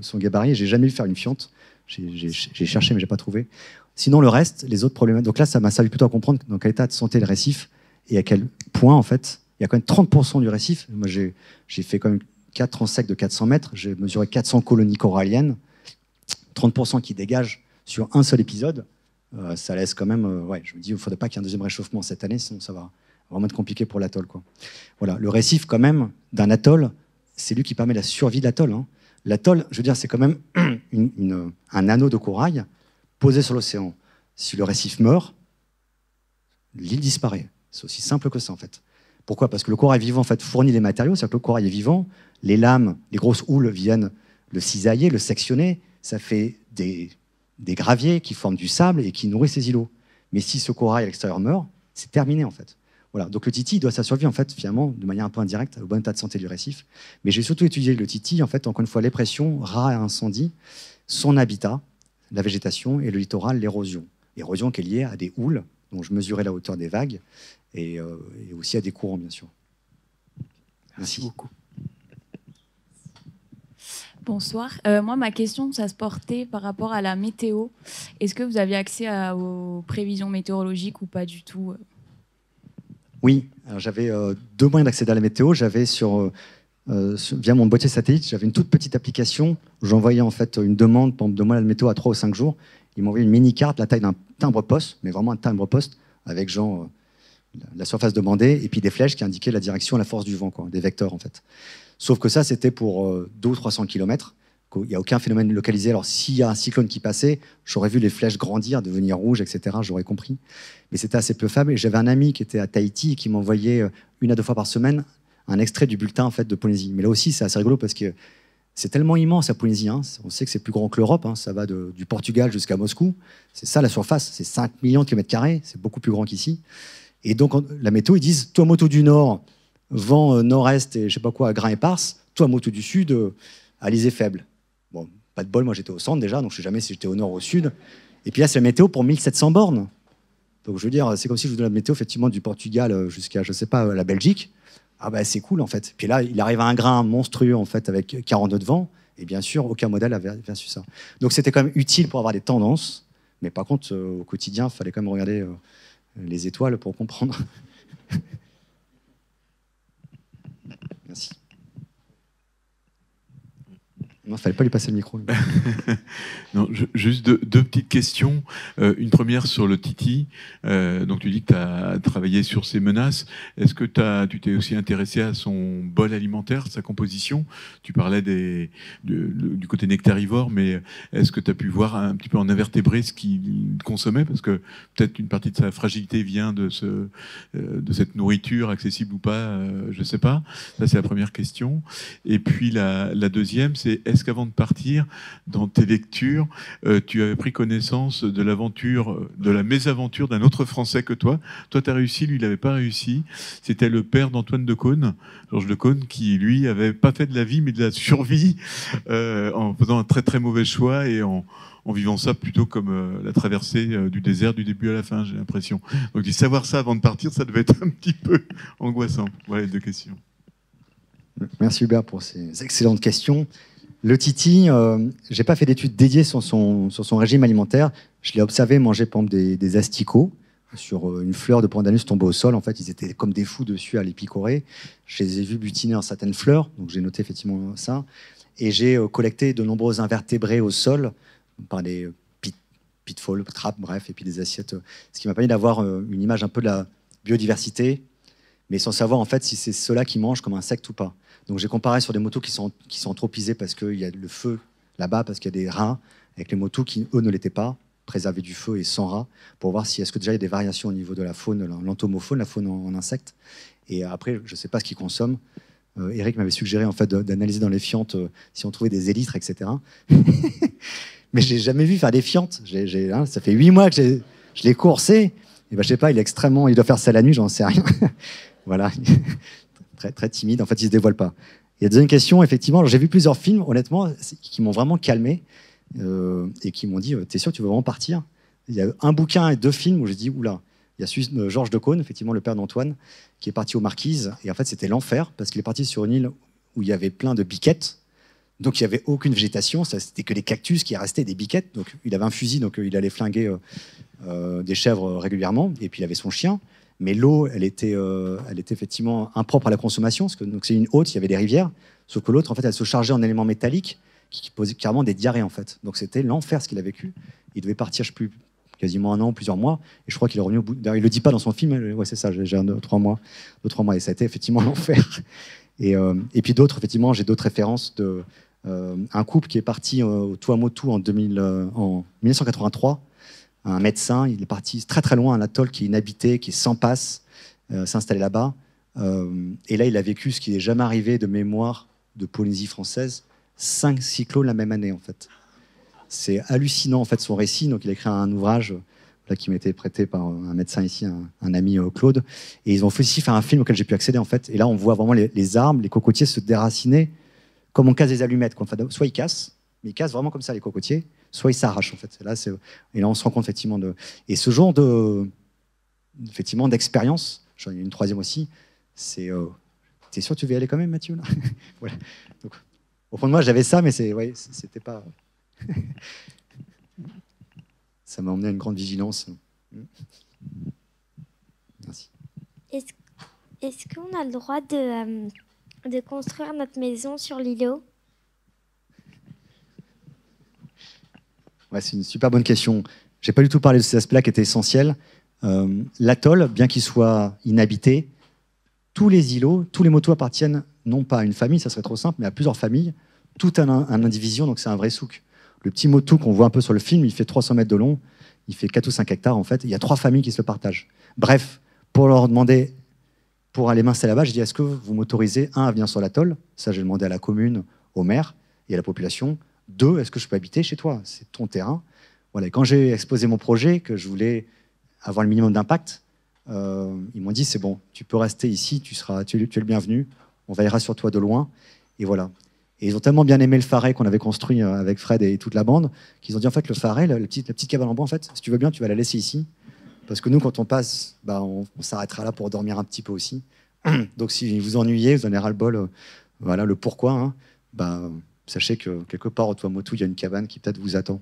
son gabarit. J'ai jamais vu faire une fiente. J'ai cherché mais j'ai pas trouvé. Sinon le reste, les autres problèmes. Donc là, ça m'a servi plutôt à comprendre dans quel état de santé le récif et à quel point en fait il y a quand même 30% du récif. Moi, j'ai fait quand même 4 transects de 400 mètres. J'ai mesuré 400 colonies coralliennes. 30% qui dégagent sur un seul épisode. Ça laisse quand même... ouais, je me dis, il ne faudrait pas qu'il y ait un deuxième réchauffement cette année, sinon ça va vraiment être compliqué pour l'atoll, quoi. Voilà, le récif, quand même, d'un atoll, c'est lui qui permet la survie de l'atoll, hein. L'atoll, je veux dire, c'est quand même un anneau de corail posé sur l'océan. Si le récif meurt, l'île disparaît. C'est aussi simple que ça, en fait. Pourquoi? Parce que le corail vivant en fait, fournit les matériaux, c'est-à-dire que le corail est vivant, les lames, les grosses houles viennent le cisailler, le sectionner, ça fait des graviers qui forment du sable et qui nourrissent ces îlots. Mais si ce corail à l'extérieur meurt, c'est terminé en fait. Voilà. Donc le Titi doit sa survie en fait, finalement, de manière un peu indirecte au bon état de santé du récif. Mais j'ai surtout étudié le Titi, en fait, encore une fois, les pressions, rats et incendies, son habitat, la végétation et le littoral, l'érosion. L'érosion qui est liée à des houles, dont je mesurais la hauteur des vagues, et aussi à des courants, bien sûr. Merci beaucoup. Bonsoir. Moi, ma question, ça se portait par rapport à la météo. Est-ce que vous aviez accès aux prévisions météorologiques ou pas du tout? Oui, j'avais 2 moyens d'accéder à la météo. J'avais via mon boîtier satellite, j'avais une toute petite application. J'envoyais en fait une demande pendant 2 mois à la météo à 3 ou 5 jours. Ils m'ont envoyé une mini-carte, la taille d'un timbre-poste, mais vraiment un timbre-poste, avec genre la surface demandée, et puis des flèches qui indiquaient la direction à la force du vent, quoi, des vecteurs en fait. Sauf que ça, c'était pour 200 ou 300 km. Il n'y a aucun phénomène localisé. Alors, s'il y a un cyclone qui passait, j'aurais vu les flèches grandir, devenir rouges, etc. J'aurais compris. Mais c'était assez peu fiable. Et j'avais un ami qui était à Tahiti et qui m'envoyait 1 à 2 fois par semaine un extrait du bulletin en fait, de Polynésie. Mais là aussi, c'est assez rigolo parce que c'est tellement immense, la Polynésie. Hein. On sait que c'est plus grand que l'Europe. Hein. Ça va du Portugal jusqu'à Moscou. C'est ça la surface. C'est 5 millions de kilomètres carrés. C'est beaucoup plus grand qu'ici. Et donc, la météo, ils disent Tuamotu du Nord, vent nord-est et je ne sais pas quoi, à grains éparses. Tuamotu du Sud, alizé faible. Bon, pas de bol, moi j'étais au centre déjà, donc je ne sais jamais si j'étais au nord ou au sud. Et puis là, c'est la météo pour 1700 bornes. Donc je veux dire, c'est comme si je vous donnais la météo effectivement du Portugal jusqu'à, je ne sais pas, la Belgique. Ah bah c'est cool en fait. Puis là, il arrive à un grain monstrueux en fait avec 42 de vent. Et bien sûr, aucun modèle avait su ça. Donc c'était quand même utile pour avoir des tendances. Mais par contre, au quotidien, il fallait quand même regarder les étoiles pour comprendre. Merci. Non, il ne fallait pas lui passer le micro. Non, juste deux petites questions. Une première sur le Titi. Donc tu dis que tu as travaillé sur ces menaces. Est-ce que tu t'es aussi intéressé à son bol alimentaire, sa composition? Tu parlais du côté nectarivore, mais est-ce que tu as pu voir un petit peu en invertébré ce qu'il consommait? Parce que peut-être une partie de sa fragilité vient de cette nourriture, accessible ou pas, je ne sais pas. Ça, c'est la première question. Et puis la deuxième, c'est est-ce qu'avant de partir, dans tes lectures, tu avais pris connaissance de l'aventure, de la mésaventure d'un autre Français que toi? Toi, tu as réussi, lui, il n'avait pas réussi. C'était le père d'Antoine de Caunes, Georges de Caunes, qui, lui, n'avait pas fait de la vie, mais de la survie, en faisant un très, très mauvais choix et en vivant ça plutôt comme la traversée du désert du début à la fin, j'ai l'impression. Donc, savoir ça avant de partir, ça devait être un petit peu angoissant. Voilà les deux questions. Merci Hubert pour ces excellentes questions. Le Titi, je n'ai pas fait d'études dédiées sur son régime alimentaire. Je l'ai observé manger par exemple des asticots sur une fleur de pandanus tombée au sol. En fait, ils étaient comme des fous dessus à les picorer. Je les ai vus butiner en certaines fleurs, donc j'ai noté effectivement ça. Et j'ai collecté de nombreux invertébrés au sol par des pitfalls, trappes, bref, et puis des assiettes. Ce qui m'a permis d'avoir une image un peu de la biodiversité, mais sans savoir en fait si c'est ceux-là qui mangent comme insectes ou pas. Donc j'ai comparé sur des motos qui sont anthropisés parce qu'il y a le feu là-bas, parce qu'il y a des rats, avec les motos qui, eux, ne l'étaient pas, préservés du feu et sans rats, pour voir si est-ce que déjà il y a des variations au niveau de la faune, l'entomofaune, la faune en insectes. Et après, je ne sais pas ce qu'ils consomment. Eric m'avait suggéré en fait d'analyser dans les fientes si on trouvait des élytres, etc. Mais je n'ai jamais vu faire des fientes. Ça fait 8 mois que je l'ai coursé. Et ben, je sais pas, il doit faire ça la nuit, j'en sais rien. Voilà. Très, très timide. En fait, il ne se dévoile pas. Et la deuxième question, effectivement, j'ai vu plusieurs films, honnêtement, qui m'ont vraiment calmé et qui m'ont dit t'es sûr que tu veux vraiment partir? Il y a un bouquin et 2 films où j'ai dit oula. Il y a celui de Georges de Caunes, effectivement, le père d'Antoine, qui est parti aux Marquises. Et en fait, c'était l'enfer parce qu'il est parti sur une île où il y avait plein de biquettes. Donc, il n'y avait aucune végétation. C'était que des cactus qui restaient, des biquettes. Donc, il avait un fusil, donc il allait flinguer des chèvres régulièrement. Et puis, il avait son chien. Mais l'eau, elle était effectivement impropre à la consommation, parce que donc c'est une haute, il y avait des rivières, sauf que l'autre, en fait, elle se chargeait en éléments métalliques qui posaient carrément des diarrhées, en fait. Donc c'était l'enfer ce qu'il a vécu. Il devait partir, je ne sais plus, quasiment 1 an, plusieurs mois, et je crois qu'il est revenu au bout. D'ailleurs, il ne le dit pas dans son film, ouais, c'est ça, j'ai 2-3 mois, et ça a été effectivement l'enfer. Et puis d'autres, effectivement, j'ai d'autres références de un couple qui est parti au Tuamotu en 1983. Un médecin, il est parti très très loin, un atoll qui est inhabité, qui est sans passe, s'installer là-bas. Et là, il a vécu ce qui n'est jamais arrivé de mémoire de Polynésie française, 5 cyclones la même année, en fait. C'est hallucinant, en fait, son récit. Donc, il a écrit un ouvrage là, qui m'a été prêté par un médecin ici, un ami, Claude. Et ils ont aussi fait un film auquel j'ai pu accéder, en fait. Et là, on voit vraiment les arbres, les cocotiers se déraciner, comme on casse des allumettes, quoi. Enfin, soit ils cassent, mais ils cassent vraiment comme ça, les cocotiers, soit ils s'arrachent, en fait. Et là, on se rend compte, effectivement, Et ce genre d'expérience, j'en ai une troisième aussi, c'est... T'es sûr que tu veux y aller quand même, Mathieu là? Voilà. Donc, au fond de moi, j'avais ça, mais c'était pas... Ça m'a emmené à une grande vigilance. Merci. Est-ce qu'on a le droit de construire notre maison sur l'îlot? Ouais, c'est une super bonne question. J'ai pas du tout parlé de ces aspects-là qui étaient essentiels. L'atoll, bien qu'il soit inhabité, tous les îlots, tous les motos appartiennent non pas à une famille, ça serait trop simple, mais à plusieurs familles, tout un indivision, donc c'est un vrai souk. Le petit moto qu'on voit un peu sur le film, il fait 300 mètres de long, il fait 4 ou 5 hectares en fait, il y a 3 familles qui se le partagent. Bref, pour leur demander, pour aller m'installer là-bas, je dis, est-ce que vous m'autorisez, un, à venir sur l'atoll? Ça, j'ai demandé à la commune, au maire et à la population. 2, est-ce que je peux habiter chez toi? C'est ton terrain. Voilà. Et quand j'ai exposé mon projet, que je voulais avoir le minimum d'impact, ils m'ont dit, c'est bon, tu peux rester ici, tu es le bienvenu, on veillera sur toi de loin. Et voilà. Et ils ont tellement bien aimé le Farret qu'on avait construit avec Fred et toute la bande, qu'ils ont dit, en fait, le Farret, la petite cabane en bois, en fait, si tu veux bien, tu vas la laisser ici. Parce que nous, quand on passe, bah, on s'arrêtera là pour dormir un petit peu aussi. Donc si vous ennuyez, vous en avez ras-le-bol, voilà le pourquoi, hein, bah, sachez que quelque part au Tuamotu, il y a une cabane qui peut-être vous attend.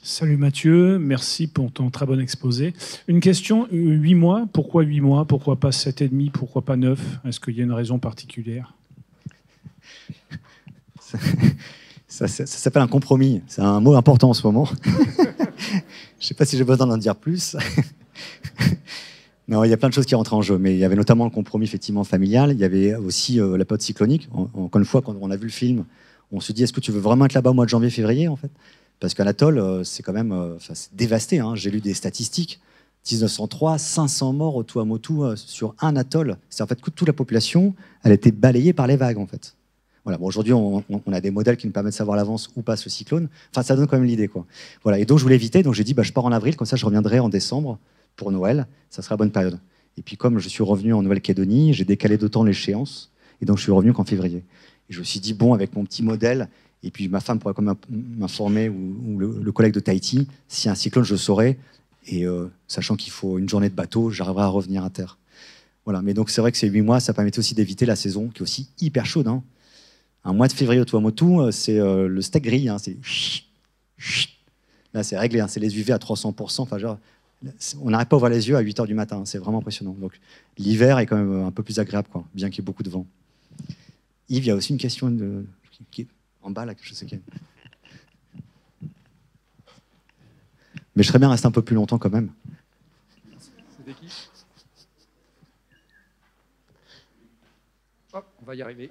Salut Mathieu, merci pour ton très bon exposé. Une question, 8 mois, pourquoi 8 mois? Pourquoi pas 7,5? Pourquoi pas 9? Est-ce qu'il y a une raison particulière? Ça s'appelle un compromis. C'est un mot important en ce moment. Je ne sais pas si j'ai besoin d'en dire plus. Non, il y a plein de choses qui rentrent en jeu, mais il y avait notamment le compromis effectivement familial. Il y avait aussi la période cyclonique. Encore une fois, quand on a vu le film, on se dit, est-ce que tu veux vraiment être là-bas au mois de janvier, février en fait? Parce qu'un atoll, c'est quand même c'est dévasté. Hein. J'ai lu des statistiques. 1903, 500 morts au Tuamotu sur un atoll. C'est en fait que toute la population, elle a été balayée par les vagues en fait. Voilà. Bon, aujourd'hui, on a des modèles qui nous permettent de savoir à l'avance où passe le cyclone. Enfin, ça donne quand même l'idée, quoi. Voilà. Et donc, je voulais éviter. Donc, j'ai dit, bah, je pars en avril, comme ça, je reviendrai en décembre pour Noël. Ça sera la bonne période. Et puis, comme je suis revenu en Nouvelle-Calédonie, j'ai décalé d'autant l'échéance. Et donc, je suis revenu qu'en février. Et je me suis dit, bon, avec mon petit modèle, et puis ma femme pourrait quand même m'informer, ou le collègue de Tahiti, s'il y a un cyclone, je saurai. Et sachant qu'il faut une journée de bateau, j'arriverai à revenir à terre. Voilà. Mais donc, c'est vrai que ces 8 mois, ça permettait aussi d'éviter la saison, qui est aussi hyper chaude, hein. Un mois de février au Tuamotu, c'est le steak grillé. Hein, là, c'est réglé. Hein, c'est les UV à 300%. Enfin, genre, on n'arrête pas à ouvrir les yeux à 8 h du matin. Hein, c'est vraiment impressionnant. Donc, l'hiver est quand même un peu plus agréable, quoi, bien qu'il y ait beaucoup de vent. Yves, il y a aussi une question qui est en bas, là, que je sais qu'il y a. Mais je serais bien resté un peu plus longtemps quand même. C'était qui? Hop, on va y arriver.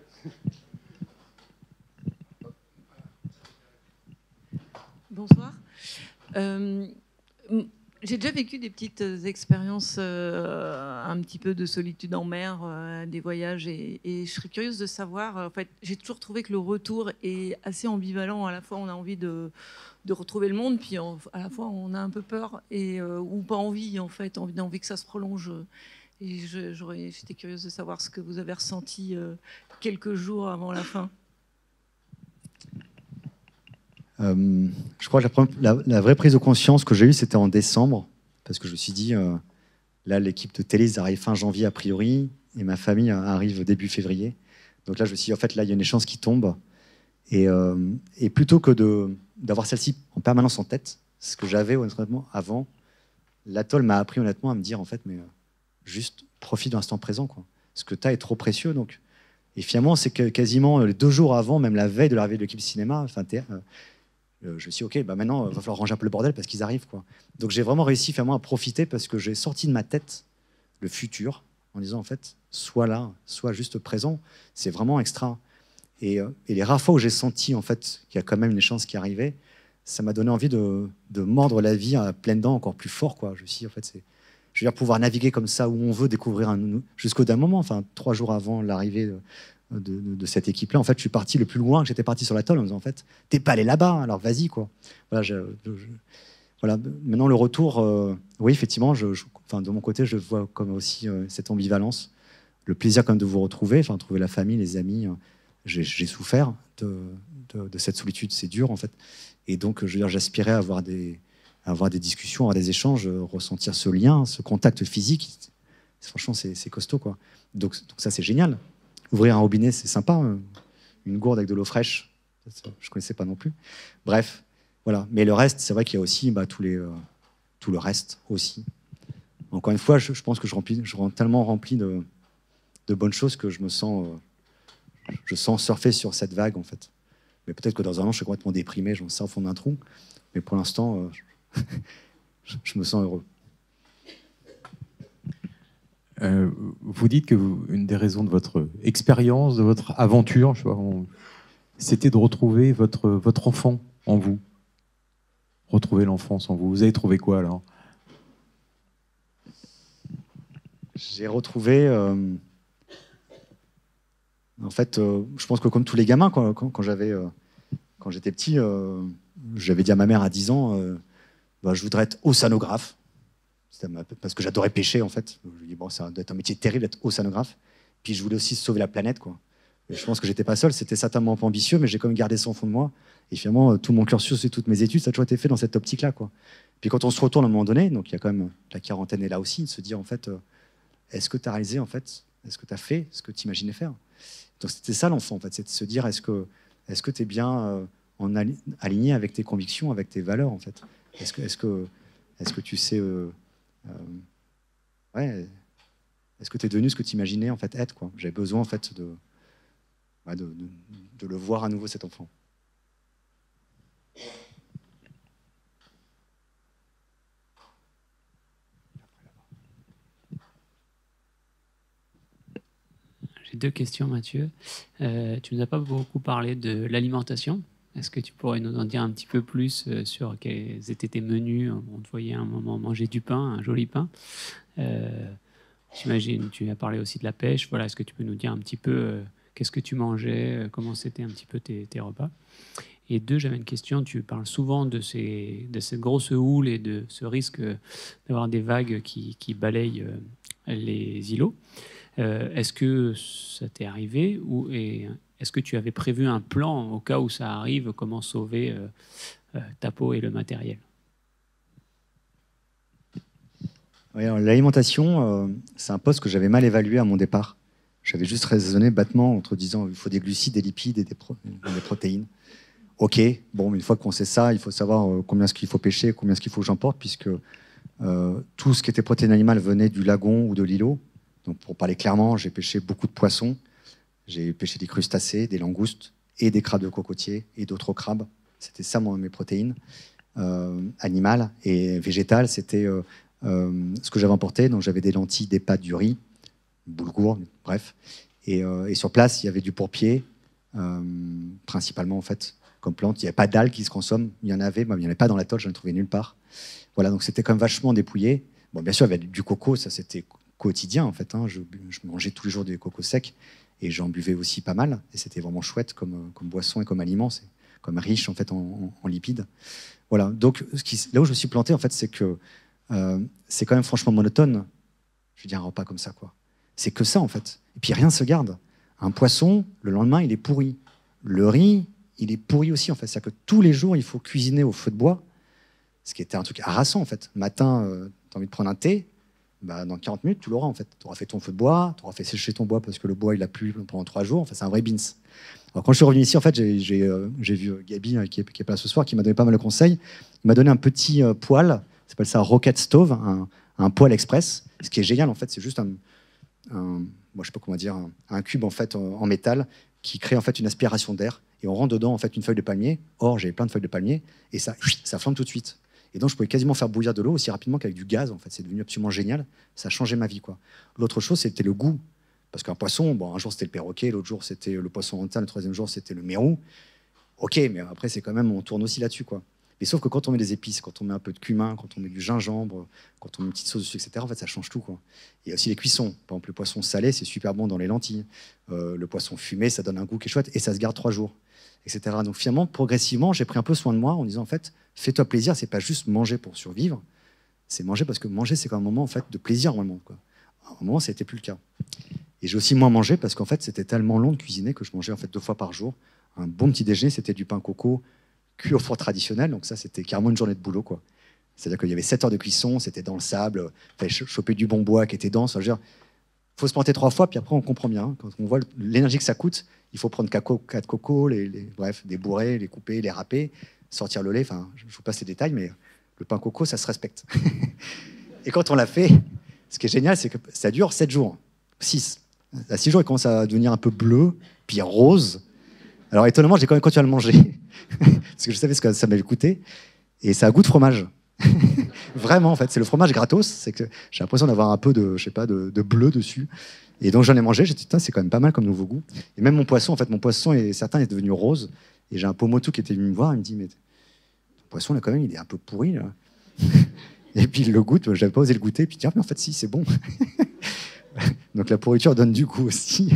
Bonsoir. J'ai déjà vécu des petites expériences un petit peu de solitude en mer, des voyages, et je serais curieuse de savoir. En fait, j'ai toujours trouvé que le retour est assez ambivalent. À la fois, on a envie de retrouver le monde, puis à la fois, on a un peu peur ou pas envie, en fait, envie que ça se prolonge. Et j'étais curieuse de savoir ce que vous avez ressenti quelques jours avant la fin. Je crois que la vraie prise de conscience que j'ai eue, c'était en décembre, parce que je me suis dit, là, l'équipe de télé, ils arrivent fin janvier a priori, et ma famille arrive début février. Donc là, je me suis dit, en fait, là, il y a une échéance qui tombe. Et plutôt que d'avoir celle-ci en permanence en tête, ce que j'avais honnêtement avant, l'atoll m'a appris honnêtement à me dire, en fait, mais juste profite de l'instant présent, quoi. Ce que tu as est trop précieux. Donc. Et finalement, c'est que quasiment les 2 jours avant, même la veille de l'arrivée de l'équipe de cinéma, enfin, je me suis dit, OK, bah maintenant, il va falloir ranger un peu le bordel parce qu'ils arrivent, quoi. Donc j'ai vraiment réussi finalement à profiter parce que j'ai sorti de ma tête le futur en disant, en fait, sois là, sois juste présent. C'est vraiment extra. Et les rares fois où j'ai senti, en fait, qu'il y a quand même une chance qui arrivait, ça m'a donné envie de mordre la vie à pleines dents encore plus fort, quoi. Je me suis dit, en fait, je veux dire, pouvoir naviguer comme ça où on veut, découvrir jusqu'au d'un moment, enfin, 3 jours avant l'arrivée de cette équipe-là. En fait, je suis parti le plus loin que j'étais parti sur l'atoll en me disant, en fait, t'es pas allé là-bas, alors vas-y, quoi. Voilà, voilà. Maintenant, le retour, oui, effectivement, enfin, de mon côté, je vois comme aussi cette ambivalence, le plaisir quand même de vous retrouver, enfin, trouver la famille, les amis. J'ai souffert de cette solitude, c'est dur, en fait. Et donc, je veux dire, j'aspirais à avoir des discussions, avoir des échanges, ressentir ce lien, ce contact physique. Franchement, c'est costaud, quoi. Donc ça, c'est génial. Ouvrir un robinet, c'est sympa. Une gourde avec de l'eau fraîche, je ne connaissais pas non plus. Bref, voilà. Mais le reste, c'est vrai qu'il y a aussi tout le reste aussi. Encore une fois, je pense que je rends tellement rempli de bonnes choses que je me sens je sens surfer sur cette vague, en fait. Mais peut-être que dans un an, je suis complètement déprimé, j'en sais au fond d'un trou. Mais pour l'instant, je me sens heureux. Vous dites que une des raisons de votre expérience, de votre aventure, c'était de retrouver votre enfant en vous. Retrouver l'enfance en vous. Vous avez trouvé quoi, alors? J'ai retrouvé... en fait, je pense que comme tous les gamins, quand j'étais petit, j'avais dit à ma mère à 10 ans, je voudrais être océanographe. Parce que j'adorais pêcher, en fait. Je lui ai dit, bon, ça doit être un métier terrible d'être océanographe. Puis je voulais aussi sauver la planète, quoi. Et je pense que j'étais pas seul, c'était certainement pas ambitieux, mais j'ai quand même gardé ça au fond de moi. Et finalement, tout mon cursus et toutes mes études, ça a toujours été fait dans cette optique-là, quoi. Puis quand on se retourne à un moment donné, donc il y a quand même la quarantaine est là aussi, de se dire, en fait, est-ce que tu as réalisé, en fait, est-ce que tu as fait ce que tu imaginais faire? Donc c'était ça l'enfant, en fait, c'est de se dire, est-ce que tu es bien aligné avec tes convictions, avec tes valeurs, en fait? Est-ce que tu sais... est-ce que tu es devenu ce que tu imaginais en fait être, quoi? J'avais besoin en fait de le voir à nouveau, cet enfant. J'ai deux questions, Mathieu. Tu nous as pas beaucoup parlé de l'alimentation. Est-ce que tu pourrais nous en dire un petit peu plus sur quels étaient tes menus? On te voyait à un moment manger du pain, un joli pain. J'imagine, tu as parlé aussi de la pêche. Voilà, est-ce que tu peux nous dire un petit peu qu'est-ce que tu mangeais, comment c'était un petit peu tes repas? Et deux, j'avais une question. Tu parles souvent de cette grosse houle et de ce risque d'avoir des vagues qui balayent les îlots. Est-ce que ça t'est arrivé et est-ce que tu avais prévu un plan au cas où ça arrive, comment sauver ta peau et le matériel? Oui, l'alimentation, c'est un poste que j'avais mal évalué à mon départ. J'avais juste raisonné bêtement entre disant il faut des glucides, des lipides et des protéines. Ok, bon, une fois qu'on sait ça, il faut savoir combien est-ce qu'il faut pêcher, combien est-ce qu'il faut que j'emporte, puisque tout ce qui était protéines animales venait du lagon ou de l'îlot. Donc pour parler clairement, j'ai pêché beaucoup de poissons. J'ai pêché des crustacés, des langoustes et des crabes de cocotier et d'autres crabes. C'était ça mes protéines animales. Et végétales, c'était ce que j'avais emporté. Donc j'avais des lentilles, des pâtes, du riz, boulgour, bref. Et sur place, il y avait du pourpier, principalement en fait, comme plante. Il n'y avait pas d'algues qui se consomment. Il y en avait, mais il n'y en avait pas dans l'atoll, je n'en trouvais nulle part. Voilà, donc c'était quand même vachement dépouillé. Bon, bien sûr, il y avait du coco, ça c'était quotidien en fait. Hein. Je mangeais tous les jours des cocos secs. Et j'en buvais aussi pas mal, et c'était vraiment chouette comme boisson et comme aliment, c'est comme riche en fait en lipides. Voilà. Donc là où je me suis planté en fait, c'est que c'est quand même franchement monotone. Je veux dire un repas comme ça, quoi. C'est que ça en fait. Et puis rien ne se garde. Un poisson, le lendemain, il est pourri. Le riz, il est pourri aussi en fait. C'est-à-dire que tous les jours, il faut cuisiner au feu de bois, ce qui était un truc harassant en fait. Matin, t'as envie de prendre un thé. Bah, dans 40 minutes, tu l'auras en fait. Tu auras fait ton feu de bois, tu auras fait sécher ton bois parce que le bois il a plu pendant 3 jours. Enfin, c'est un vrai beans. Alors, quand je suis revenu ici, en fait, j'ai vu Gabi qui est pas là ce soir, qui m'a donné pas mal de conseils. Il m'a donné un petit poêle, ça s'appelle ça Rocket Stove, un poêle express. Ce qui est génial en fait, c'est juste moi, je sais pas comment dire, un cube en fait en métal qui crée en fait une aspiration d'air et on rentre dedans en fait une feuille de palmier. Or, j'avais plein de feuilles de palmier et ça flambe tout de suite. Et donc, je pouvais quasiment faire bouillir de l'eau aussi rapidement qu'avec du gaz. En fait, c'est devenu absolument génial. Ça a changé ma vie, quoi. L'autre chose, c'était le goût. Parce qu'un poisson, bon, un jour, c'était le perroquet, l'autre jour, c'était le poisson hantin, le troisième jour, c'était le mérou. Ok, mais après, c'est quand même, on tourne aussi là-dessus, quoi. Mais sauf que quand on met des épices, quand on met un peu de cumin, quand on met du gingembre, quand on met une petite sauce dessus, etc., en fait, ça change tout, quoi. Il y a aussi les cuissons. Par exemple, le poisson salé, c'est super bon dans les lentilles. Le poisson fumé, ça donne un goût qui est chouette et ça se garde 3 jours, etc. Donc finalement, progressivement, j'ai pris un peu soin de moi en disant, en fait, fais-toi plaisir, c'est pas juste manger pour survivre, c'est manger parce que manger, c'est quand même un moment en fait, de plaisir, vraiment, quoi. À un moment, ça n'était plus le cas. Et j'ai aussi moins mangé parce qu'en fait, c'était tellement long de cuisiner que je mangeais en fait 2 fois par jour. Un bon petit déjeuner, c'était du pain coco cuit au four traditionnel, donc ça, c'était carrément une journée de boulot, quoi. C'est-à-dire qu'il y avait 7 heures de cuisson, c'était dans le sable, il fallait choper du bon bois qui était dense. Il faut se planter 3 fois, puis après, on comprend bien. Hein. Quand on voit l'énergie que ça coûte, il faut prendre 4 cocos, bref, les bourrer, les couper, les râper, sortir le lait. Enfin, je vous passe les détails, mais le pain coco, ça se respecte. Et quand on l'a fait, ce qui est génial, c'est que ça dure 7 jours, 6. À 6 jours, il commence à devenir un peu bleu, puis rose. Alors étonnamment, j'ai quand même continué à le manger, parce que je savais ce que ça m'avait coûté, et ça a goût de fromage. Vraiment, en fait, c'est le fromage gratos, c'est que j'ai l'impression d'avoir un peu de, je sais pas, de bleu dessus. Et donc j'en ai mangé, j'ai dit, putain, c'est quand même pas mal comme nouveau goût. Et même mon poisson, en fait, certains est devenu rose, et j'ai un pomotou qui était venu me voir, il me dit, mais ton poisson, là, quand même, il est un peu pourri, là. Et puis il le goûte, j'avais pas osé le goûter, puis tiens, mais en fait, si, c'est bon. Donc la pourriture donne du goût aussi.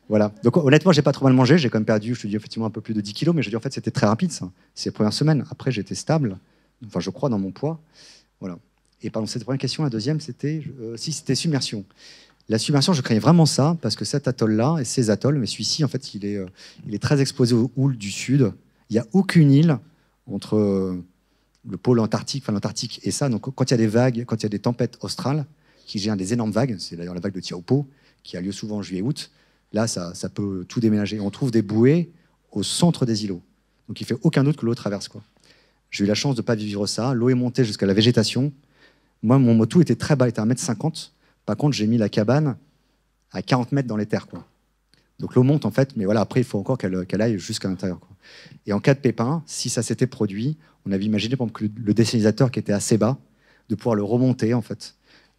Voilà. Donc honnêtement, j'ai pas trop mal mangé, j'ai quand même perdu, je te dis, effectivement, un peu plus de 10 kilos, mais je dis, en fait, c'était très rapide, ça. C'est les premières semaines. Après, j'étais stable, enfin, je crois, dans mon poids. Voilà. Et pardon, cette première question, la deuxième, c'était si c'était submersion. La submersion, je craignais vraiment ça, parce que cet atoll-là, et ces atolls, mais celui-ci, en fait, il est très exposé aux houles du sud. Il n'y a aucune île entre le pôle antarctique, enfin l'Antarctique et ça. Donc, quand il y a des vagues, quand il y a des tempêtes australes qui génèrent des énormes vagues, c'est d'ailleurs la vague de Taupo, qui a lieu souvent en juillet-août, là, ça peut tout déménager. On trouve des bouées au centre des îlots. Donc, il ne fait aucun doute que l'eau traverse, quoi. J'ai eu la chance de ne pas vivre ça. L'eau est montée jusqu'à la végétation. Moi, mon motu était très bas, il était à 1,50 m. Par contre, j'ai mis la cabane à 40 mètres dans les terres, quoi. Donc l'eau monte, en fait, mais voilà, après, il faut encore qu'elle aille jusqu'à l'intérieur, quoi. Et en cas de pépin, si ça s'était produit, on avait imaginé, par exemple, que le désaliniseur qui était assez bas, de pouvoir le remonter, en fait.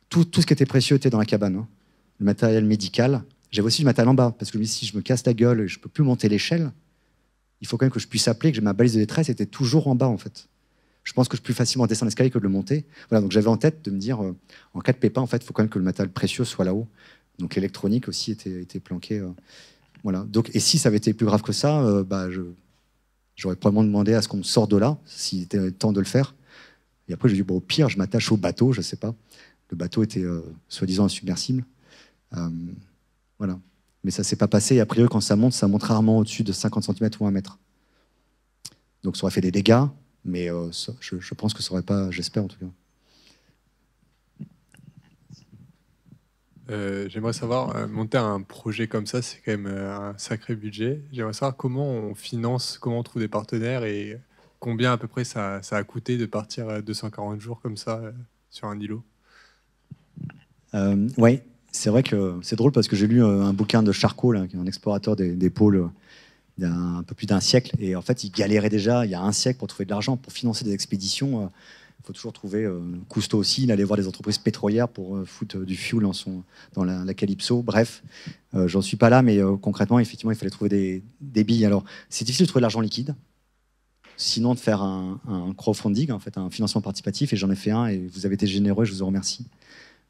Tout ce qui était précieux était dans la cabane, hein. Le matériel médical. J'avais aussi du matériel en bas, parce que si je me casse la gueule et je ne peux plus monter l'échelle, il faut quand même que je puisse appeler, que j'ai ma balise de détresse était toujours en bas, en fait. Je pense que je peux plus facilement descendre l'escalier que de le monter. Voilà, donc j'avais en tête de me dire, en cas de pépin, en fait, il faut quand même que le matériel précieux soit là-haut. Donc l'électronique aussi était planquée. Voilà. Donc, et si ça avait été plus grave que ça, j'aurais probablement demandé à ce qu'on me sorte de là, s'il était temps de le faire. Et après, j'ai dit, bon, au pire, je m'attache au bateau, je ne sais pas. Le bateau était soi-disant insubmersible. Voilà. Mais ça ne s'est pas passé. Et a priori, quand ça monte rarement au-dessus de 50 cm ou 1 mètre. Donc ça aurait fait des dégâts, mais je pense que ça n'aurait pas, j'espère en tout cas. J'aimerais savoir, monter un projet comme ça, c'est quand même un sacré budget. J'aimerais savoir comment on finance, comment on trouve des partenaires et combien à peu près ça a coûté de partir 240 jours comme ça sur un îlot. Oui, c'est vrai que c'est drôle parce que j'ai lu un bouquin de Charcot, là, qui est un explorateur des pôles il y a un peu plus d'un siècle. Et en fait, il galérait déjà il y a un siècle pour trouver de l'argent, pour financer des expéditions. Il faut toujours trouver. Cousteau aussi, il allait voir des entreprises pétrolières pour foutre du fuel dans la Calypso. Bref, j'en suis pas là, mais concrètement, effectivement, il fallait trouver des billes. Alors, c'est difficile de trouver de l'argent liquide. Sinon, de faire un crowdfunding, en fait, un financement participatif. Et j'en ai fait un, et vous avez été généreux, je vous en remercie.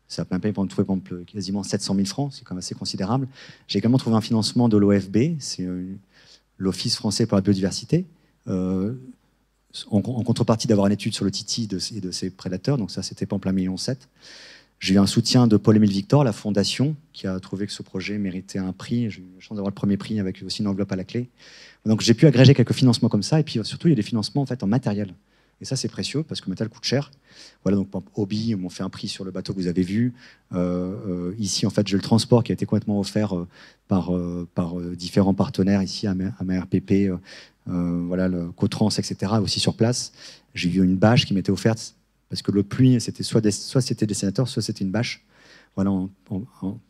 Ça m'a permis de trouver, par exemple, quasiment 700 000 francs, c'est quand même assez considérable. J'ai également trouvé un financement de l'OFB, c'est l'Office français pour la biodiversité, en contrepartie d'avoir une étude sur le titi et de ses prédateurs. Donc ça, c'était pas en plein 1,7 million. J'ai eu un soutien de Paul-Émile Victor, la fondation, qui a trouvé que ce projet méritait un prix. J'ai eu la chance d'avoir le premier prix avec aussi une enveloppe à la clé. Donc j'ai pu agréger quelques financements comme ça. Et puis surtout, il y a des financements en fait, en matériel. Et ça, c'est précieux parce que le matériel coûte cher. Voilà, donc Hobby m'ont fait un prix sur le bateau que vous avez vu. Ici, en fait, j'ai le transport qui a été complètement offert par différents partenaires ici à ma RPP, voilà, le Cotrans, etc., aussi sur place. J'ai eu une bâche qui m'était offerte parce que l'autre pluie, c'était soit c'était des sénateurs, soit c'était une bâche. Voilà, en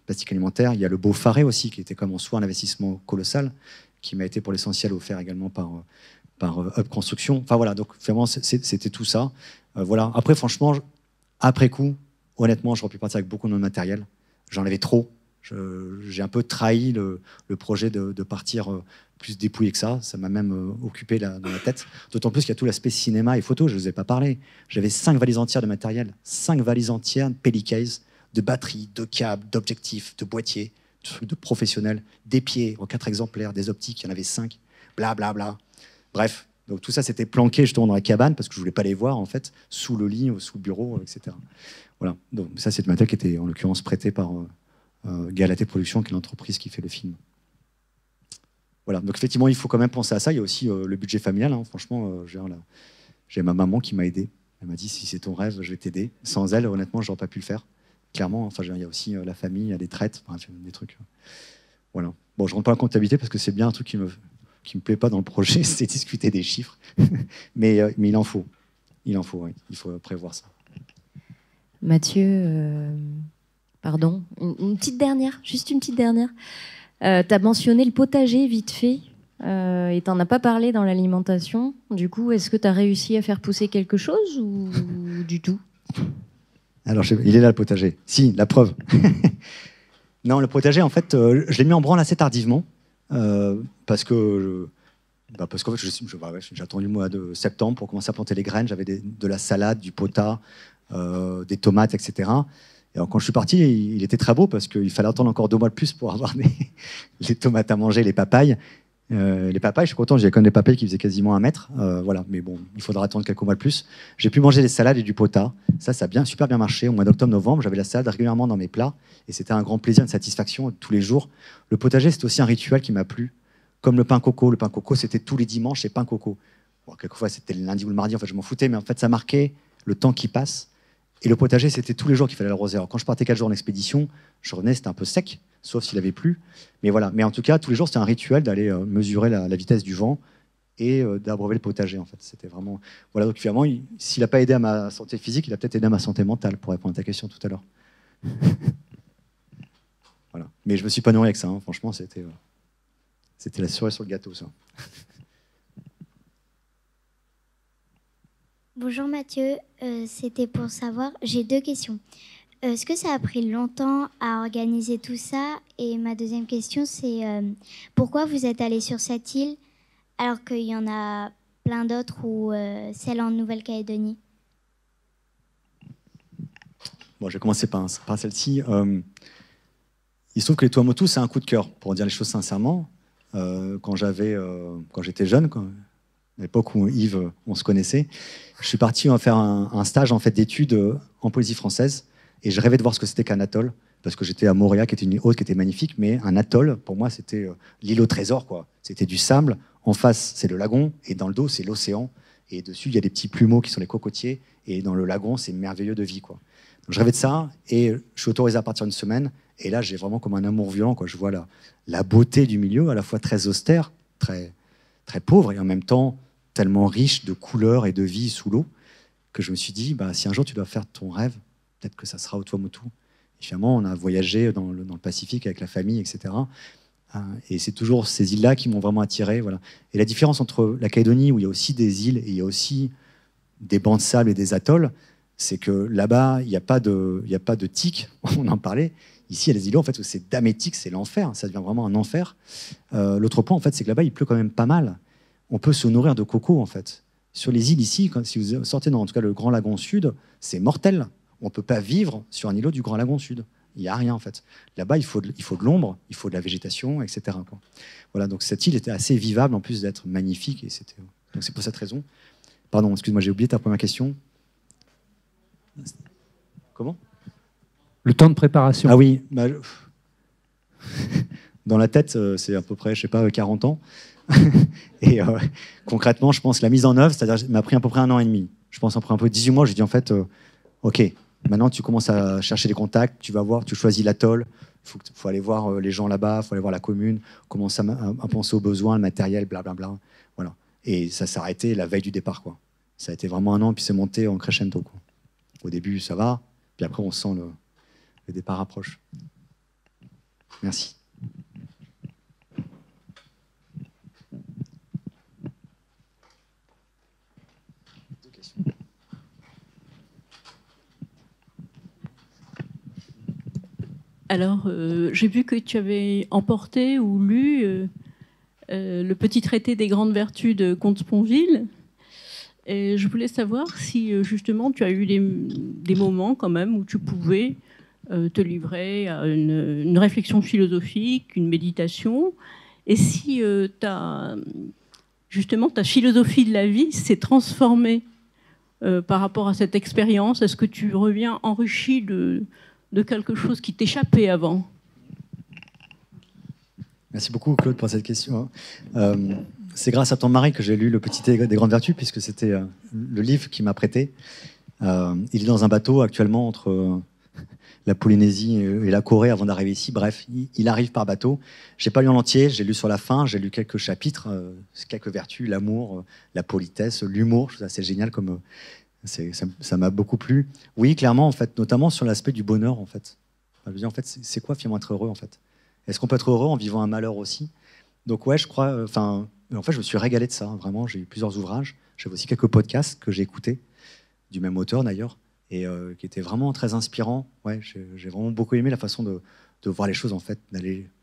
plastique alimentaire. Il y a le beau Faré aussi, qui était comme en soi un investissement colossal, qui m'a été pour l'essentiel offert également par Hub Construction. Enfin voilà, donc vraiment c'était tout ça. Voilà. Après, franchement, après coup, honnêtement, j'aurais pu partir avec beaucoup de matériel. J'en avais trop. J'ai un peu trahi le projet de partir plus dépouillé que ça. Ça m'a même occupé dans la tête. D'autant plus qu'il y a tout l'aspect cinéma et photo. Je ne vous ai pas parlé. J'avais 5 valises entières de matériel, 5 valises entières de pellicase, de batteries, de câbles, d'objectifs, de boîtiers, de trucs de professionnels, des pieds en 4 exemplaires, des optiques, il y en avait 5, blablabla. Bla, bla. Bref, donc tout ça c'était planqué justement dans la cabane parce que je voulais pas les voir en fait, sous le lit, sous le bureau, etc. Voilà. Donc ça c'est du matériel qui était en l'occurrence prêté par Galatée Productions, qui est l'entreprise qui fait le film. Voilà. Donc effectivement il faut quand même penser à ça. Il y a aussi le budget familial. Hein. Franchement, j'ai ma maman qui m'a aidé. Elle m'a dit si c'est ton rêve, je vais t'aider. Sans elle, honnêtement, j'aurais pas pu le faire. Clairement. Enfin, il y a aussi la famille, il y a des traites, bref, des trucs. Voilà. Bon, je rentre pas dans la comptabilité parce que c'est bien un truc qui me plaît pas dans le projet, c'est discuter des chiffres. mais il en faut. Il faut prévoir ça. Mathieu, pardon, une petite dernière, juste une petite dernière. Tu as mentionné le potager vite fait et tu n'en as pas parlé dans l'alimentation. Du coup, est-ce que tu as réussi à faire pousser quelque chose ou du tout? Alors, il est là le potager. Si, la preuve. Non, le potager, en fait, je l'ai mis en branle assez tardivement parce que... parce qu'en fait, j'ai attendu le mois de septembre pour commencer à planter les graines. J'avais de la salade, du potas, des tomates, etc. Et alors, quand je suis parti, il était très beau parce qu'il fallait attendre encore 2 mois de plus pour avoir les tomates à manger, les papayes. Les papayes, je suis content, j'avais quand même des papayes qui faisaient quasiment 1 mètre. Voilà. Mais bon, il faudra attendre quelques mois de plus. J'ai pu manger des salades et du potas. Ça a super bien marché. Au mois d'octobre-novembre, j'avais la salade régulièrement dans mes plats. Et c'était un grand plaisir, une satisfaction tous les jours. Le potager, c'est aussi un rituel qui m'a plu. Comme le pain coco. Le pain coco, c'était tous les dimanches, c'est pain coco. Bon, quelquefois, c'était le lundi ou le mardi, en fait, je m'en foutais, mais en fait, ça marquait le temps qui passe. Et le potager, c'était tous les jours qu'il fallait l'arroser. Alors, quand je partais 4 jours en expédition, je revenais, c'était un peu sec, sauf s'il avait plu. Mais voilà. Mais en tout cas, tous les jours, c'était un rituel d'aller mesurer la vitesse du vent et d'abreuver le potager, en fait. C'était vraiment... Voilà, donc finalement, s'il n'a pas aidé à ma santé physique, il a peut-être aidé à ma santé mentale, pour répondre à ta question tout à l'heure. Voilà. Mais je me suis pas nourri avec ça, hein. Franchement, c'était la cerise sur le gâteau, ça. Bonjour Mathieu, c'était pour savoir, j'ai 2 questions. Est-ce que ça a pris longtemps à organiser tout ça? Et ma deuxième question, c'est pourquoi vous êtes allé sur cette île alors qu'il y en a plein d'autres ou celle en Nouvelle-Calédonie? Bon, je vais commencer par celle-ci. Il se trouve que les Tuamotu, c'est un coup de cœur, pour dire les choses sincèrement. Quand j'étais jeune, à l'époque où Yves, on se connaissait, je suis parti faire un stage en fait, d'études en Polynésie française et je rêvais de voir ce que c'était qu'un atoll parce que j'étais à Moorea, qui était une île haute, qui était magnifique, mais un atoll, pour moi, c'était l'île au trésor, quoi. C'était du sable, en face, c'est le lagon, et dans le dos, c'est l'océan, et dessus, il y a des petits plumeaux qui sont les cocotiers, et dans le lagon, c'est merveilleux de vie, quoi. Donc, je rêvais de ça, et je suis autorisé à partir d'une semaine, et là, j'ai vraiment comme un amour violent, quoi. Je vois la beauté du milieu, à la fois très austère, très, très pauvre, et en même temps tellement riche de couleurs et de vie sous l'eau, que je me suis dit, si un jour tu dois faire ton rêve, peut-être que ça sera au Tuamotu. Et finalement, on a voyagé dans le Pacifique avec la famille, etc. Et c'est toujours ces îles-là qui m'ont vraiment attiré. Voilà. Et la différence entre la Calédonie, où il y a aussi des îles et il y a aussi des bancs de sable et des atolls, c'est que là-bas, il n'y a pas de tiques, on en parlait. Ici, il y a des îlots en fait, où c'est damétique, c'est l'enfer, ça devient vraiment un enfer. L'autre point, en fait, c'est que là-bas, il pleut quand même pas mal. On peut se nourrir de coco, en fait. Sur les îles ici, si vous sortez dans en tout cas, le Grand Lagon Sud, c'est mortel. On ne peut pas vivre sur un îlot du Grand Lagon Sud. Il n'y a rien, en fait. Là-bas, il faut de l'ombre, il faut de la végétation, etc. quoi. Voilà, donc cette île était assez vivable, en plus d'être magnifique. Et donc c'est pour cette raison. Pardon, excuse-moi, j'ai oublié ta première question. Comment? Le temps de préparation. Ah oui, dans la tête, c'est à peu près, je sais pas, 40 ans. Et concrètement, je pense que la mise en œuvre, c'est-à-dire, ça m'a pris à peu près 1 an et demi. Je pense après un peu 18 mois, je dis en fait, ok, maintenant tu commences à chercher des contacts, tu vas voir, tu choisis l'atoll, il faut aller voir les gens là-bas, il faut aller voir la commune, commencer à penser aux besoins, le matériel, blablabla. Voilà. Et ça s'est arrêté la veille du départ, quoi. Ça a été vraiment 1 an, puis c'est monté en crescendo, quoi. Au début, ça va, puis après, on sent le départ approche. Merci. Alors, j'ai vu que tu avais emporté ou lu le petit traité des grandes vertus de Comte Sponville. Et je voulais savoir si, justement, tu as eu des moments, quand même, où tu pouvais te livrer à une réflexion philosophique, une méditation, et si justement, ta philosophie de la vie s'est transformée par rapport à cette expérience. Est-ce que tu reviens enrichi de quelque chose qui t'échappait avant? Merci beaucoup, Claude, pour cette question. C'est grâce à ton mari que j'ai lu Le Petit des Grandes Vertus, puisque c'était le livre qu'il m'a prêté. Il est dans un bateau actuellement entre la Polynésie et la Corée avant d'arriver ici. Bref, il arrive par bateau. Je n'ai pas lu en entier, j'ai lu sur la fin, j'ai lu quelques chapitres, quelques vertus, l'amour, la politesse, l'humour. Je trouve ça assez génial comme... ça m'a beaucoup plu. Oui, clairement, en fait, notamment sur l'aspect du bonheur, en fait. Je veux dire, en fait, c'est quoi finalement être heureux, en fait? Est-ce qu'on peut être heureux en vivant un malheur aussi? Donc ouais, je crois. Enfin, en fait, je me suis régalé de ça. Vraiment, j'ai eu plusieurs ouvrages. J'avais aussi quelques podcasts que j'ai écoutés, du même auteur d'ailleurs, et qui étaient vraiment très inspirants. Ouais, j'ai vraiment beaucoup aimé la façon de voir les choses, en fait,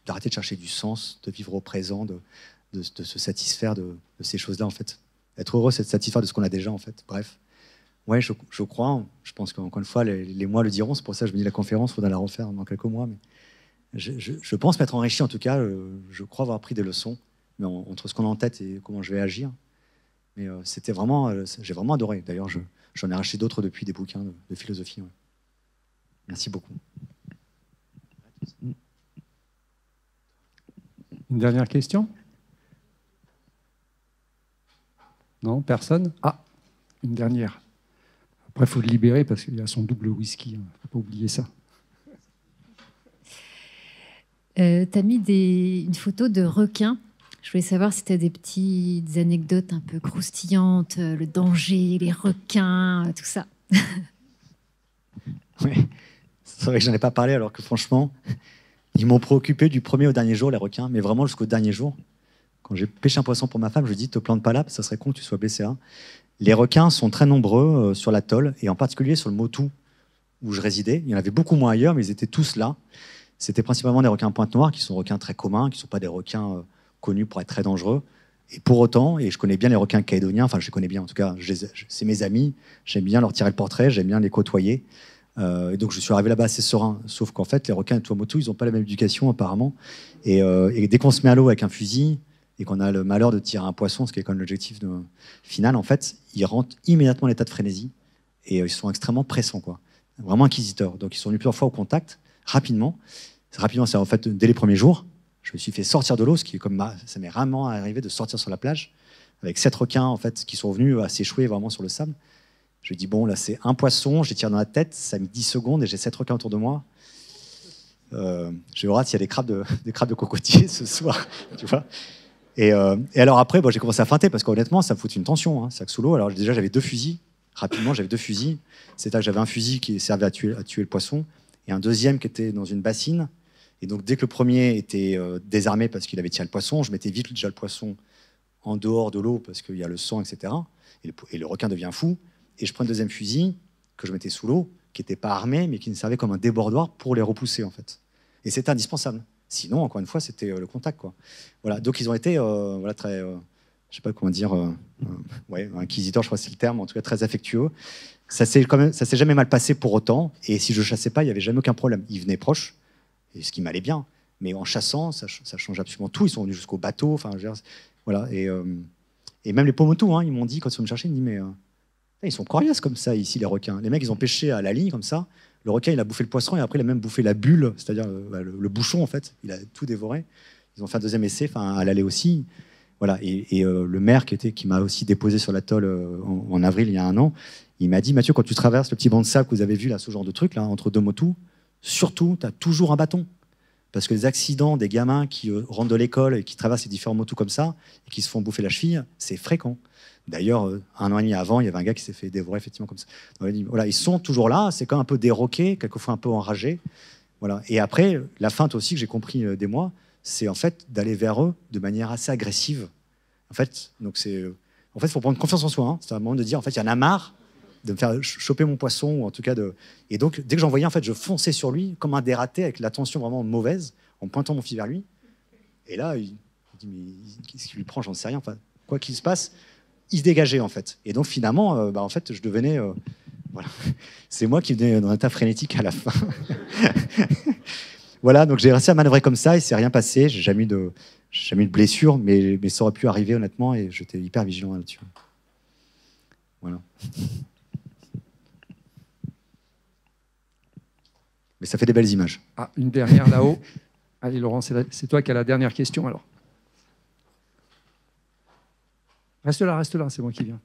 d'arrêter de chercher du sens, de vivre au présent, de se satisfaire de ces choses-là, en fait. Être heureux, c'est de se satisfaire de ce qu'on a déjà, en fait. Bref. Ouais, je crois. Je pense qu'encore une fois, les mois le diront. C'est pour ça que je me dis la conférence, il faudra la refaire dans quelques mois. Mais je pense m'être enrichi, en tout cas. Je crois avoir pris des leçons, mais entre ce qu'on a en tête et comment je vais agir. Mais c'était vraiment, j'ai vraiment adoré. D'ailleurs, j'en ai racheté d'autres depuis, des bouquins de philosophie. Ouais. Merci beaucoup. Une dernière question? Non, personne? Ah, une dernière. Après, il faut le libérer parce qu'il y a son double whisky. Il ne faut pas oublier ça. Tu as mis une photo de requin. Je voulais savoir si tu as des petites anecdotes un peu croustillantes, le danger, les requins, tout ça. Oui, c'est vrai que je n'en ai pas parlé alors que franchement, ils m'ont préoccupé du premier au dernier jour, les requins, mais vraiment jusqu'au dernier jour. Quand j'ai pêché un poisson pour ma femme, je lui ai dit, te plante pas là, ça serait con que tu sois blessé là. Les requins sont très nombreux sur l'atoll, et en particulier sur le Motu, où je résidais. Il y en avait beaucoup moins ailleurs, mais ils étaient tous là. C'était principalement des requins pointe noire, qui sont des requins très communs, qui ne sont pas des requins connus pour être très dangereux. Et pour autant, et je connais bien les requins calédoniens, enfin je les connais bien en tout cas, c'est mes amis, j'aime bien leur tirer le portrait, j'aime bien les côtoyer. Et donc je suis arrivé là-bas assez serein, sauf qu'en fait les requins de Tuamotu, ils n'ont pas la même éducation apparemment. Et dès qu'on se met à l'eau avec un fusil et qu'on a le malheur de tirer un poisson, ce qui est quand même l'objectif final, en fait, ils rentrent immédiatement en état de frénésie et ils sont extrêmement pressants, quoi. Vraiment inquisiteurs. Donc ils sont venus plusieurs fois au contact, rapidement. Rapidement, c'est en fait dès les premiers jours. Je me suis fait sortir de l'eau, ce qui est comme ça m'est rarement arrivé de sortir sur la plage avec 7 requins en fait qui sont venus à s'échouer vraiment sur le sable. Je dis bon là c'est un poisson, je les tire dans la tête, ça met 10 secondes et j'ai 7 requins autour de moi. Je verrai s'il y a des crabes de cocotier ce soir, tu vois. Et alors après, bon, j'ai commencé à feinter parce qu'honnêtement, ça me fout une tension, hein, sac sous l'eau. Alors déjà j'avais 2 fusils. Rapidement, j'avais 2 fusils. C'est-à-dire que j'avais un fusil qui servait à tuer le poisson et un deuxième qui était dans une bassine. Et donc, dès que le premier était désarmé parce qu'il avait tiré le poisson, je mettais vite déjà le poisson en dehors de l'eau parce qu'il y a le sang, etc. Et le requin devient fou. Et je prends un deuxième fusil que je mettais sous l'eau, qui n'était pas armé, mais qui ne servait comme un débordoir pour les repousser, en fait. Et c'était indispensable. Sinon, encore une fois, c'était le contact, quoi. Voilà. Donc, ils ont été voilà, très, je sais pas comment dire, ouais, inquisiteur, je crois que c'est le terme, en tout cas très affectueux. Ça s'est jamais mal passé pour autant. Et si je chassais pas, il n'y avait jamais aucun problème. Ils venaient proches. Et ce qui m'allait bien. Mais en chassant, ça change absolument tout. Ils sont venus jusqu'au bateau. Enfin, voilà. Et même les Pomotou, hein, ils m'ont dit, quand ils sont venus me chercher, ils m'ont dit, mais ils sont coriaces comme ça, ici, les requins. Les mecs, ils ont pêché à la ligne, comme ça. Le requin, il a bouffé le poisson et après, il a même bouffé la bulle, c'est-à-dire le bouchon, en fait. Il a tout dévoré. Ils ont fait un deuxième essai, à l'aller aussi. Voilà. Et le maire qui m'a aussi déposé sur l'atoll en avril, il y a 1 an, il m'a dit, Mathieu, quand tu traverses le petit banc de sable que vous avez vu, là, ce genre de truc, là, entre 2 motus, surtout, tu as toujours un bâton. Parce que les accidents des gamins qui rentrent de l'école et qui traversent les différents motos comme ça et qui se font bouffer la cheville, c'est fréquent. D'ailleurs, 1 an et demi avant, il y avait un gars qui s'est fait dévorer effectivement comme ça. Voilà, ils sont toujours là, c'est quand même un peu déroqué, quelquefois un peu enragé. Voilà. Et après, la feinte aussi que j'ai compris des mois, c'est en fait d'aller vers eux de manière assez agressive. En fait, il faut prendre confiance en soi. Hein. C'est un moment de dire, en fait, il y en a marre de me faire choper mon poisson, ou en tout cas Et donc, dès que j'en voyais, en fait, je fonçais sur lui comme un dératé, avec l'attention vraiment mauvaise, en pointant mon fusil vers lui. Et là, il dit, mais qu'est-ce qui lui prend? J'en sais rien. Enfin, quoi qu'il se passe, il se dégageait, en fait. Et donc, finalement, en fait, je devenais... voilà. C'est moi qui venais dans un état frénétique à la fin. Voilà, donc j'ai réussi à manœuvrer comme ça, il ne s'est rien passé. J'ai jamais eu de blessure, mais ça aurait pu arriver, honnêtement, et j'étais hyper vigilant là-dessus. Voilà. Mais ça fait des belles images. Ah, une dernière là-haut. Allez, Laurent, c'est toi qui as la dernière question, alors. Reste là, c'est moi qui viens.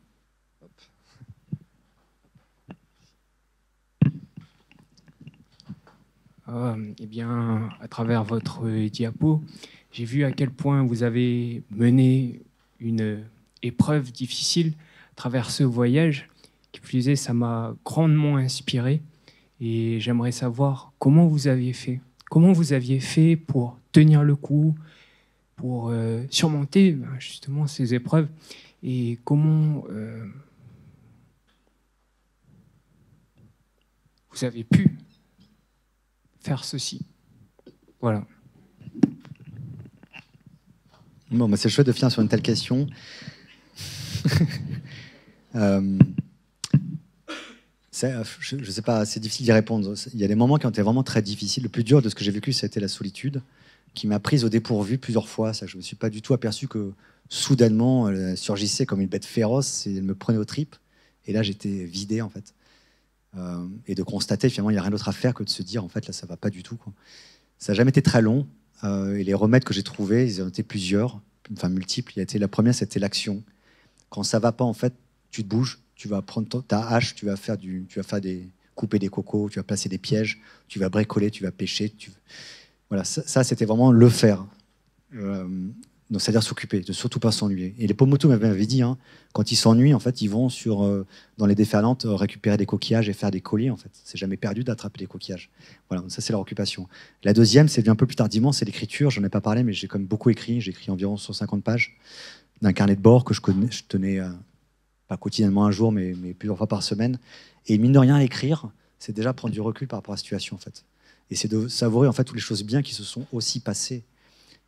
Eh bien, à travers votre diapo, j'ai vu à quel point vous avez mené une épreuve difficile à travers ce voyage. Qui plus est, ça m'a grandement inspiré. Et j'aimerais savoir comment vous aviez fait, comment vous aviez fait pour tenir le coup, pour surmonter justement ces épreuves, et comment vous avez pu faire ceci. Voilà. Bon, bah c'est chouette de finir sur une telle question. Je ne sais pas, c'est difficile d'y répondre. Il y a des moments qui ont été vraiment très difficiles. Le plus dur de ce que j'ai vécu, c'était la solitude, qui m'a prise au dépourvu plusieurs fois. Ça, je ne me suis pas du tout aperçu que soudainement, elle surgissait comme une bête féroce et elle me prenait aux tripes. Et là, j'étais vidé, en fait. Et de constater, finalement, il n'y a rien d'autre à faire que de se dire, en fait, là, ça ne va pas du tout, quoi. Ça n'a jamais été très long. Et les remèdes que j'ai trouvés, ils ont été plusieurs, enfin multiples. La première, c'était l'action. Quand ça ne va pas, en fait, tu te bouges. Tu vas prendre ta hache, tu vas couper des cocos, tu vas placer des pièges, tu vas bricoler, tu vas pêcher. Voilà, ça c'était vraiment le faire. Donc, c'est-à-dire s'occuper, de surtout pas s'ennuyer. Et les Pomotou m'avaient dit, hein, quand ils s'ennuient, en fait, ils vont dans les déferlantes récupérer des coquillages et faire des colliers. En fait, c'est jamais perdu d'attraper des coquillages. Voilà, donc ça c'est leur occupation. La deuxième, c'est un peu plus tardivement, c'est l'écriture. J'en ai pas parlé, mais j'ai quand même beaucoup écrit. J'ai écrit environ 150 pages d'un carnet de bord que je tenais. Pas quotidiennement un jour, mais plusieurs fois par semaine. Et mine de rien, écrire, c'est déjà prendre du recul par rapport à la situation, en fait. Et c'est de savourer, en fait, toutes les choses bien qui se sont aussi passées.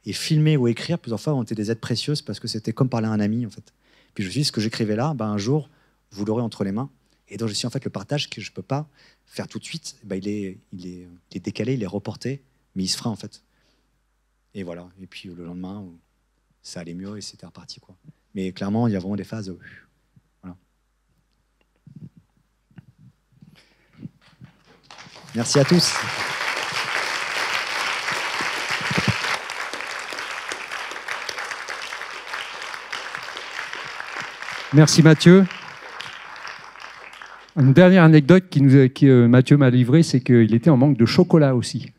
Et filmer ou écrire, plusieurs fois, ont été des aides précieuses parce que c'était comme parler à un ami, en fait. Puis je me suis dit, ce que j'écrivais là, un jour, vous l'aurez entre les mains. Et donc, je suis en fait le partage que je ne peux pas faire tout de suite. Il est décalé, il est reporté, mais il se fera, en fait. Et voilà. Et puis le lendemain, ça allait mieux et c'était reparti, quoi. Mais clairement, il y a vraiment des phases... Merci à tous. Merci Mathieu. Une dernière anecdote que Mathieu m'a livrée, c'est qu'il était en manque de chocolat aussi.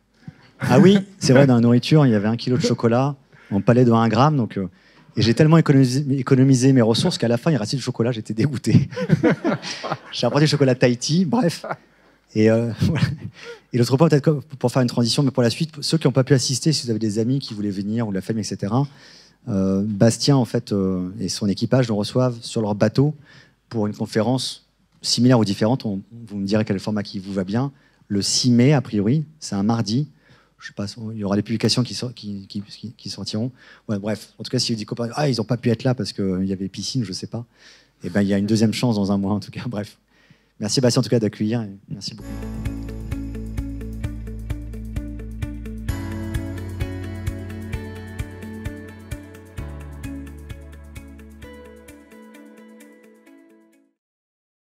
Ah oui, c'est vrai, dans la nourriture, il y avait 1 kilo de chocolat, mon palais de 1 gramme. Donc, et j'ai tellement économisé mes ressources qu'à la fin, il restait du chocolat, j'étais dégoûté. J'ai apporté du chocolat Tahiti, bref. Et l'autre point, peut-être pour faire une transition, mais pour la suite, ceux qui n'ont pas pu assister, si vous avez des amis qui voulaient venir, ou la famille, etc., Bastien, en fait, et son équipage nous reçoivent sur leur bateau pour une conférence similaire ou différente. Vous me direz quel format qui vous va bien. Le 6 mai, a priori, c'est un mardi. Je sais pas, il y aura des publications qui sortiront. Ouais, bref, en tout cas, si vous dites ils n'ont pas pu être là parce qu'il y avait piscine, je ne sais pas. Et ben, il y a une deuxième chance dans un mois, en tout cas. Bref. Merci Bastien en tout cas d'accueillir. Merci beaucoup.